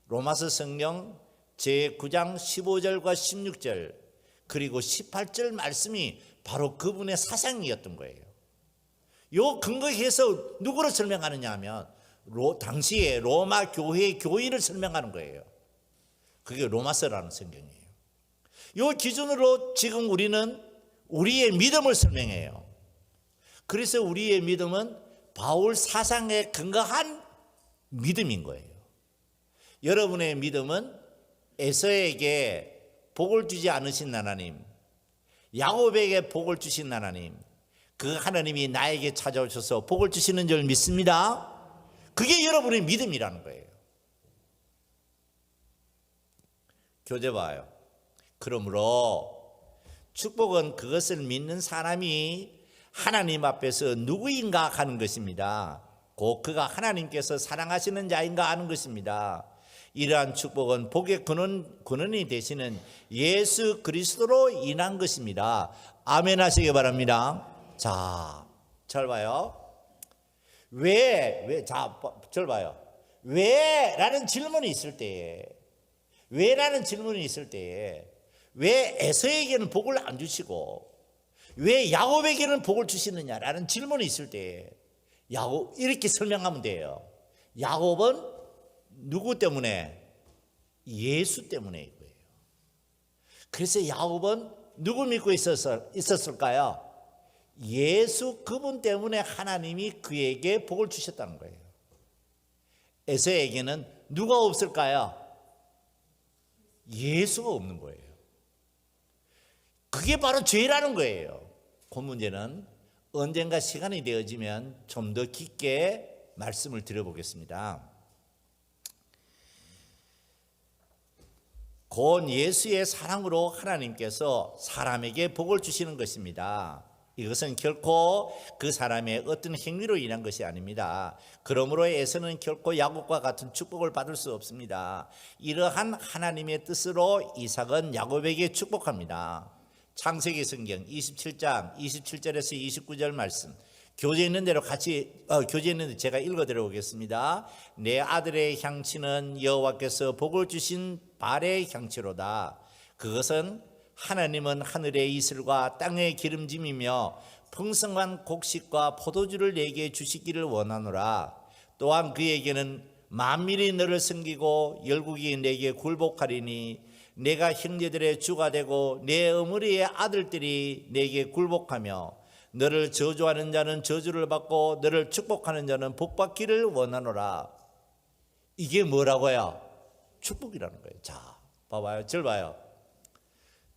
로마서 성경 제9장 15절과 16절 그리고 18절 말씀이 바로 그분의 사상이었던 거예요. 요 근거해서 누구를 설명하느냐 하면 당시에 로마 교회의 교인을 설명하는 거예요. 그게 로마서라는 성경이에요. 요 기준으로 지금 우리는 우리의 믿음을 설명해요. 그래서 우리의 믿음은 바울 사상에 근거한 믿음인 거예요. 여러분의 믿음은 에서에게 복을 주지 않으신 하나님, 야곱에게 복을 주신 하나님, 그 하나님이 나에게 찾아오셔서 복을 주시는 줄 믿습니다. 그게 여러분의 믿음이라는 거예요. 교재 봐요. 그러므로 축복은 그것을 믿는 사람이 하나님 앞에서 누구인가 하는 것입니다. 곧 그가 하나님께서 사랑하시는 자인가 하는 것입니다. 이러한 축복은 복의 근원이 되시는 예수 그리스도로 인한 것입니다. 아멘 하시기 바랍니다. 자, 절 봐요. 절 봐요. 왜라는 질문이 있을 때에, 왜라는 질문이 있을 때에 왜 에서에게는 복을 안 주시고 왜 야곱에게는 복을 주시느냐라는 질문이 있을 때에 야곱 이렇게 설명하면 돼요. 야곱은 누구 때문에? 예수 때문에 거예요. 그래서 야곱은 누구 믿고 있었을까요? 예수 그분 때문에 하나님이 그에게 복을 주셨다는 거예요. 에서에게는 누가 없을까요? 예수가 없는 거예요. 그게 바로 죄라는 거예요. 그 문제는 언젠가 시간이 되어지면 좀 더 깊게 말씀을 드려보겠습니다. 곧 예수의 사랑으로 하나님께서 사람에게 복을 주시는 것입니다. 이것은 결코 그 사람의 어떤 행위로 인한 것이 아닙니다. 그러므로 에서는 결코 야곱과 같은 축복을 받을 수 없습니다. 이러한 하나님의 뜻으로 이삭은 야곱에게 축복합니다. 창세기 성경 27장 27절에서 29절 말씀, 교재에 있는 대로 교재에 있는 대로 제가 읽어드려 보겠습니다. 내 아들의 향치는 여호와께서 복을 주신 발의 향치로다. 그것은 하나님은 하늘의 이슬과 땅의 기름짐이며 풍성한 곡식과 포도주를 내게 주시기를 원하노라. 또한 그에게는 만민이 너를 섬기고 열국이 내게 굴복하리니 내가 형제들의 주가 되고 내 어머니의 아들들이 내게 굴복하며 너를 저주하는 자는 저주를 받고 너를 축복하는 자는 복받기를 원하노라. 이게 뭐라고요? 축복이라는 거예요. 자, 봐봐요. 절 봐요.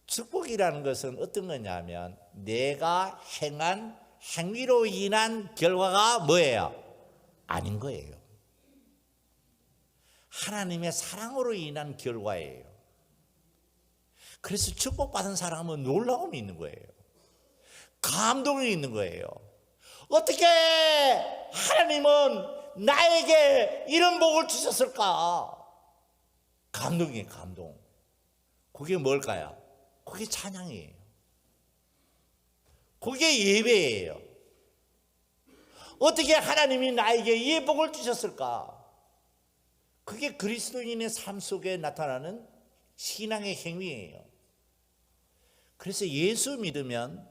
축복이라는 것은 어떤 거냐면 내가 행한 행위로 인한 결과가 뭐예요? 아닌 거예요. 하나님의 사랑으로 인한 결과예요. 그래서 축복받은 사람은 놀라움이 있는 거예요. 감동이 있는 거예요. 어떻게 하나님은 나에게 이런 복을 주셨을까? 감동이에요, 감동. 그게 뭘까요? 그게 찬양이에요. 그게 예배예요. 어떻게 하나님이 나에게 이 복을 주셨을까? 그게 그리스도인의 삶 속에 나타나는 신앙의 행위예요. 그래서 예수 믿으면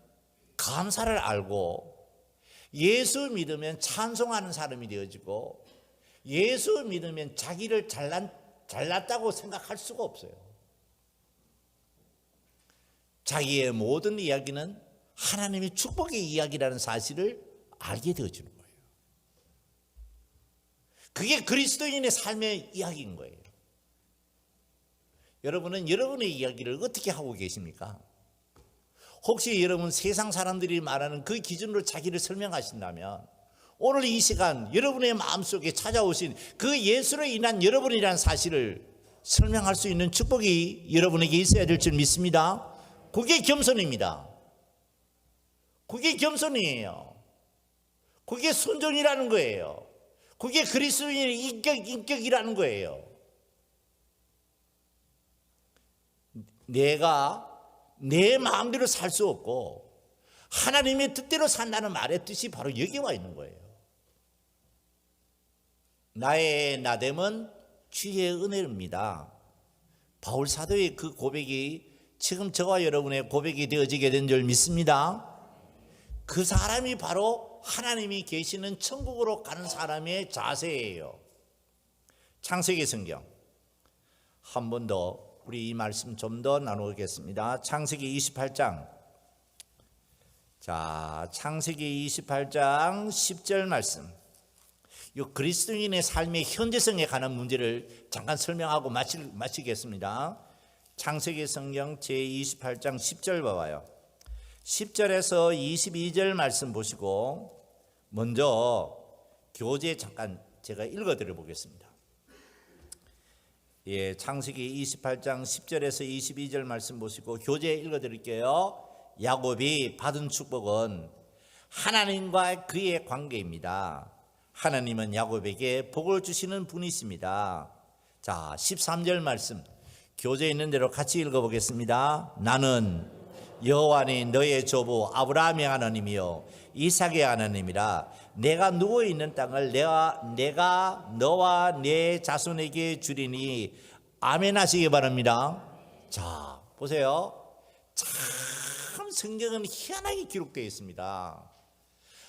감사를 알고, 예수 믿으면 찬송하는 사람이 되어지고, 예수 믿으면 자기를 잘났다고 생각할 수가 없어요. 자기의 모든 이야기는 하나님의 축복의 이야기라는 사실을 알게 되어지는 거예요. 그게 그리스도인의 삶의 이야기인 거예요. 여러분은 여러분의 이야기를 어떻게 하고 계십니까? 혹시 여러분 세상 사람들이 말하는 그 기준으로 자기를 설명하신다면 오늘 이 시간 여러분의 마음속에 찾아오신 그 예수로 인한 여러분이라는 사실을 설명할 수 있는 축복이 여러분에게 있어야 될 줄 믿습니다. 그게 겸손입니다. 그게 겸손이에요. 그게 순종이라는 거예요. 그게 그리스도인의 인격이라는 거예요. 내가 내 마음대로 살 수 없고 하나님의 뜻대로 산다는 말의 뜻이 바로 여기 와 있는 거예요. 나의 나됨은 주의 은혜입니다. 바울 사도의 그 고백이 지금 저와 여러분의 고백이 되어지게 된 줄 믿습니다. 그 사람이 바로 하나님이 계시는 천국으로 가는 사람의 자세예요. 창세기 성경 한 번 더 우리 이 말씀 좀 더 나누겠습니다. 창세기 28장. 자, 창세기 28장 10절 말씀. 이 그리스도인의 삶의 현재성에 관한 문제를 잠깐 설명하고 마치겠습니다. 창세기 성경 제28장 10절 봐봐요. 10절에서 22절 말씀 보시고 먼저 교재 잠깐 제가 읽어드려 보겠습니다. 예, 창세기 28장 10절에서 22절 말씀 보시고 교재 읽어드릴게요. 야곱이 받은 축복은 하나님과 그의 관계입니다. 하나님은 야곱에게 복을 주시는 분이십니다. 자, 13절 말씀 교재에 있는 대로 같이 읽어보겠습니다. 나는 여호와니 너의 조부 아브라함의 하나님이요 이삭의 하나님이라. 내가 누워있는 땅을 내가 너와 내 자손에게 주리니. 아멘 하시기 바랍니다. 자, 보세요. 참 성경은 희한하게 기록되어 있습니다.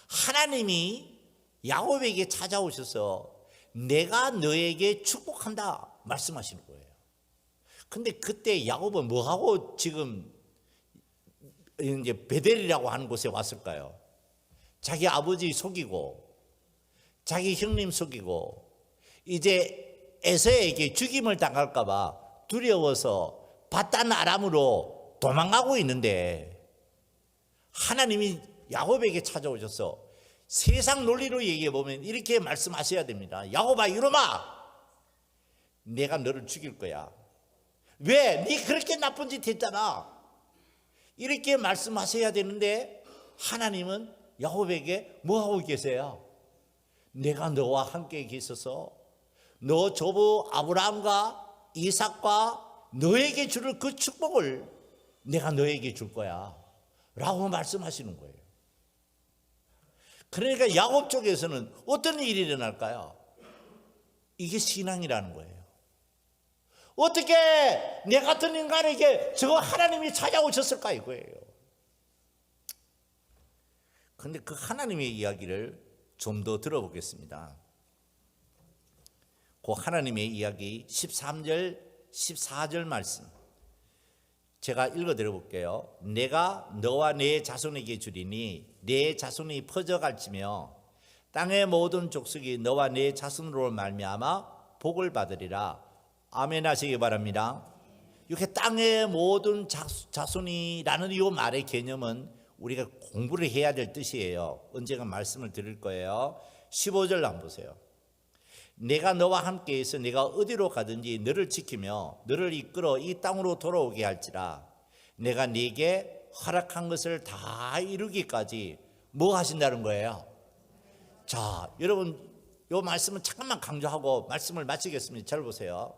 하나님이 야곱에게 찾아오셔서 내가 너에게 축복한다 말씀하시는 거예요. 근데 그때 야곱은 뭐하고 지금 이제 베델이라고 하는 곳에 왔을까요? 자기 아버지 속이고 자기 형님 속이고 이제 에서에게 죽임을 당할까 봐 두려워서 바단 아람으로 도망가고 있는데 하나님이 야곱에게 찾아오셔서 세상 논리로 얘기해 보면 이렇게 말씀하셔야 됩니다. 야곱아, 이놈아, 내가 너를 죽일 거야. 왜? 네 그렇게 나쁜 짓 했잖아. 이렇게 말씀하셔야 되는데 하나님은 야곱에게 뭐하고 계세요? 내가 너와 함께 계셔서 너 조부 아브라함과 이삭과 너에게 줄 그 축복을 내가 너에게 줄 거야 라고 말씀하시는 거예요. 그러니까 야곱 쪽에서는 어떤 일이 일어날까요? 이게 신앙이라는 거예요. 어떻게 내 같은 인간에게 저 하나님이 찾아오셨을까 이거예요. 그런데 그 하나님의 이야기를 좀 더 들어보겠습니다. 그 하나님의 이야기 13절 14절 말씀 제가 읽어드려 볼게요. 내가 너와 내 자손에게 주리니 내 자손이 퍼져갈지며 땅의 모든 족속이 너와 내 자손으로 말미암아 복을 받으리라. 아멘 하시기 바랍니다. 이렇게 땅의 모든 자손이라는 이 말의 개념은 우리가 공부를 해야 될 뜻이에요. 언젠가 말씀을 드릴 거예요. 15절 한번 보세요. 내가 너와 함께해서 내가 어디로 가든지 너를 지키며 너를 이끌어 이 땅으로 돌아오게 할지라. 내가 네게 허락한 것을 다 이루기까지 뭐 하신다는 거예요? 자, 여러분 이 말씀은 잠깐만 강조하고 말씀을 마치겠습니다. 잘 보세요.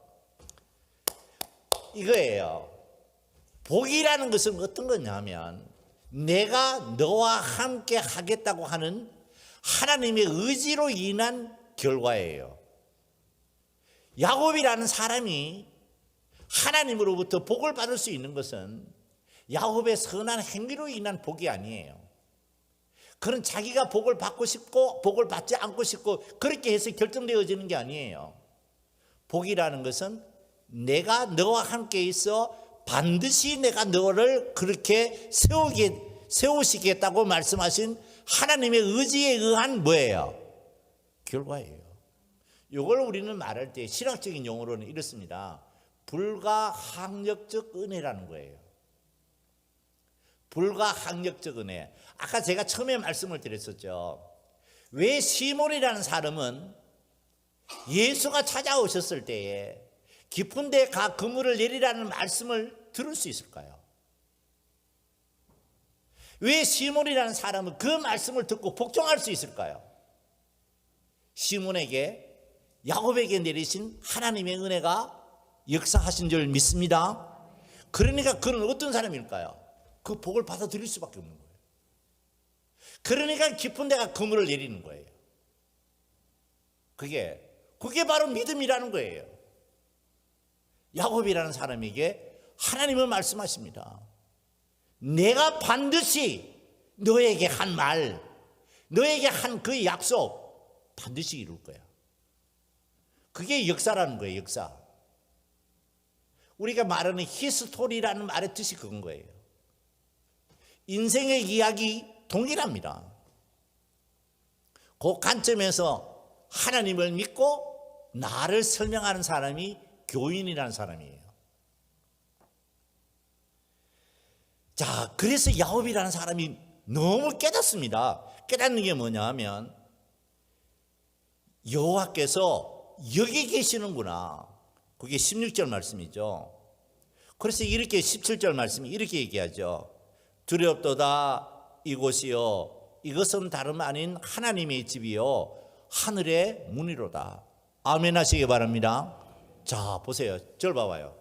이거예요. 복이라는 것은 어떤 거냐면 내가 너와 함께 하겠다고 하는 하나님의 의지로 인한 결과예요. 야곱이라는 사람이 하나님으로부터 복을 받을 수 있는 것은 야곱의 선한 행위로 인한 복이 아니에요. 그런 자기가 복을 받고 싶고 복을 받지 않고 싶고 그렇게 해서 결정되어지는 게 아니에요. 복이라는 것은 내가 너와 함께 있어 반드시 내가 너를 그렇게 세우시겠다고 말씀하신 하나님의 의지에 의한 뭐예요? 결과예요. 이걸 우리는 말할 때 신학적인 용어로는 이렇습니다. 불가항력적 은혜라는 거예요. 불가항력적 은혜. 아까 제가 처음에 말씀을 드렸었죠. 왜 시몬이라는 사람은 예수가 찾아오셨을 때에 깊은 데 가 그물을 내리라는 말씀을 들을 수 있을까요? 왜 시몬이라는 사람은 그 말씀을 듣고 복종할 수 있을까요? 시몬에게 야곱에게 내리신 하나님의 은혜가 역사하신 줄 믿습니다. 그러니까 그는 어떤 사람일까요? 그 복을 받아들일 수밖에 없는 거예요. 그러니까 깊은 데가 그물을 내리는 거예요. 그게 바로 믿음이라는 거예요. 야곱이라는 사람에게 하나님은 말씀하십니다. 내가 반드시 너에게 한 말, 너에게 한 그 약속 반드시 이룰 거야. 그게 역사라는 거예요. 역사. 우리가 말하는 히스토리라는 말의 뜻이 그건 거예요. 인생의 이야기 동일합니다. 그 관점에서 하나님을 믿고 나를 설명하는 사람이 교인이라는 사람이에요. 자, 그래서 야곱이라는 사람이 너무 깨닫습니다. 깨닫는 게 뭐냐 하면 여호와께서 여기 계시는구나. 그게 16절 말씀이죠. 그래서 이렇게 17절 말씀이 이렇게 얘기하죠. 두렵도다 이곳이요 이것은 다름 아닌 하나님의 집이요 하늘의 문이로다. 아멘 하시기 바랍니다. 자, 보세요. 절 봐봐요.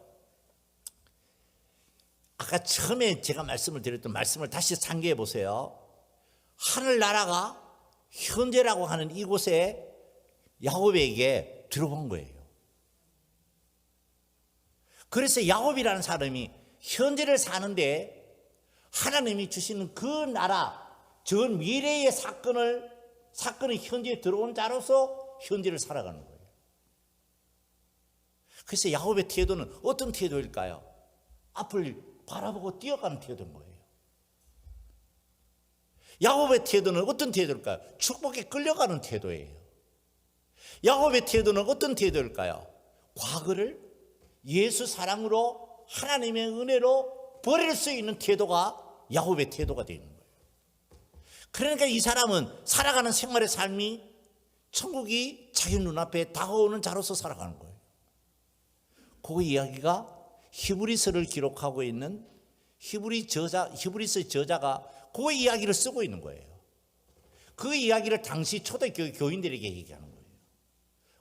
아까 처음에 제가 말씀을 드렸던 말씀을 다시 상기해 보세요. 하늘나라가 현재라고 하는 이곳에 야곱에게 들어본 거예요. 그래서 야곱이라는 사람이 현재를 사는데 하나님이 주시는 그 나라, 저 미래의 사건이 현재에 들어온 자로서 현재를 살아가는 거예요. 그래서 야곱의 태도는 어떤 태도일까요? 앞을 바라보고 뛰어가는 태도인 거예요. 야곱의 태도는 어떤 태도일까요? 축복에 끌려가는 태도예요. 야곱의 태도는 어떤 태도일까요? 과거를 예수 사랑으로 하나님의 은혜로 버릴 수 있는 태도가 야곱의 태도가 되는 거예요. 그러니까 이 사람은 살아가는 생활의 삶이 천국이 자기 눈앞에 다가오는 자로서 살아가는 거예요. 그 이야기가 히브리서를 기록하고 있는 히브리서 저자가 그 이야기를 쓰고 있는 거예요. 그 이야기를 당시 초대교회 교인들에게 얘기하는 거예요.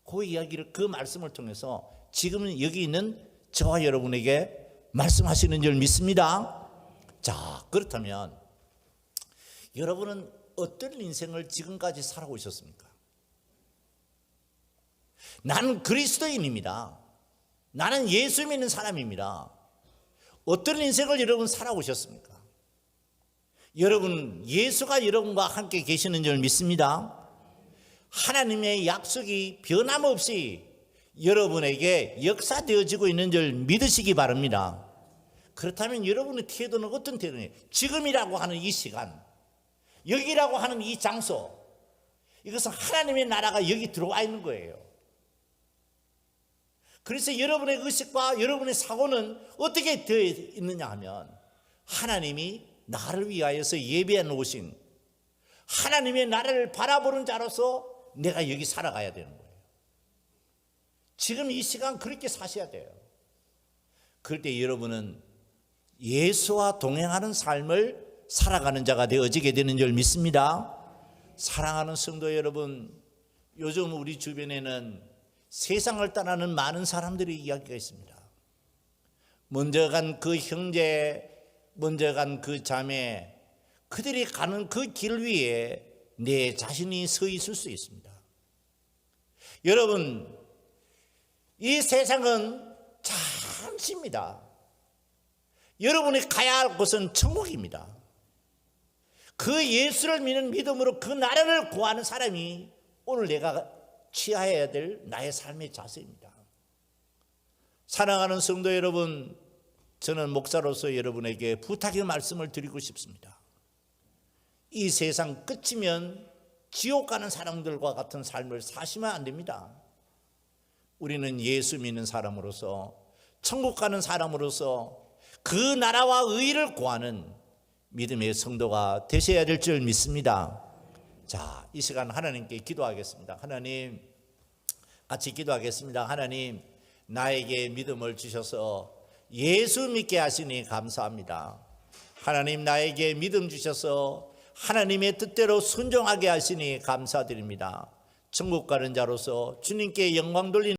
그 이야기를, 그 말씀을 통해서 지금 여기 있는 저와 여러분에게 말씀하시는 줄 믿습니다. 자, 그렇다면 여러분은 어떤 인생을 지금까지 살아오셨습니까? 나는 그리스도인입니다. 나는 예수 믿는 사람입니다. 어떤 인생을 여러분 살아오셨습니까? 여러분, 예수가 여러분과 함께 계시는 줄 믿습니다. 하나님의 약속이 변함없이 여러분에게 역사되어지고 있는 줄 믿으시기 바랍니다. 그렇다면 여러분의 태도는 어떤 태도예요? 지금이라고 하는 이 시간, 여기라고 하는 이 장소, 이것은 하나님의 나라가 여기 들어와 있는 거예요. 그래서 여러분의 의식과 여러분의 사고는 어떻게 되어 있느냐 하면, 하나님이 나를 위하여서 예비해 놓으신 하나님의 나라를 바라보는 자로서 내가 여기 살아가야 되는 거예요. 지금 이 시간 그렇게 사셔야 돼요. 그럴 때 여러분은 예수와 동행하는 삶을 살아가는 자가 되어지게 되는 줄 믿습니다. 사랑하는 성도 여러분, 요즘 우리 주변에는 세상을 떠나는 많은 사람들의 이야기가 있습니다. 먼저 간 그 형제, 먼저 간 그 자매, 그들이 가는 그 길 위에 내 자신이 서 있을 수 있습니다. 여러분, 이 세상은 잠시입니다. 여러분이 가야 할 곳은 천국입니다. 그 예수를 믿는 믿음으로 그 나라를 구하는 사람이 오늘 내가 취해야 될 나의 삶의 자세입니다. 사랑하는 성도 여러분, 저는 목사로서 여러분에게 부탁의 말씀을 드리고 싶습니다. 이 세상 끝이면 지옥 가는 사람들과 같은 삶을 사시면 안 됩니다. 우리는 예수 믿는 사람으로서, 천국 가는 사람으로서 그 나라와 의를 구하는 믿음의 성도가 되셔야 될 줄 믿습니다. 자, 이 시간 하나님께 기도하겠습니다. 하나님, 같이 기도하겠습니다. 하나님, 나에게 믿음을 주셔서 예수 믿게 하시니 감사합니다. 하나님, 나에게 믿음 주셔서 하나님의 뜻대로 순종하게 하시니 감사드립니다. 천국 가는 자로서 주님께 영광 돌리는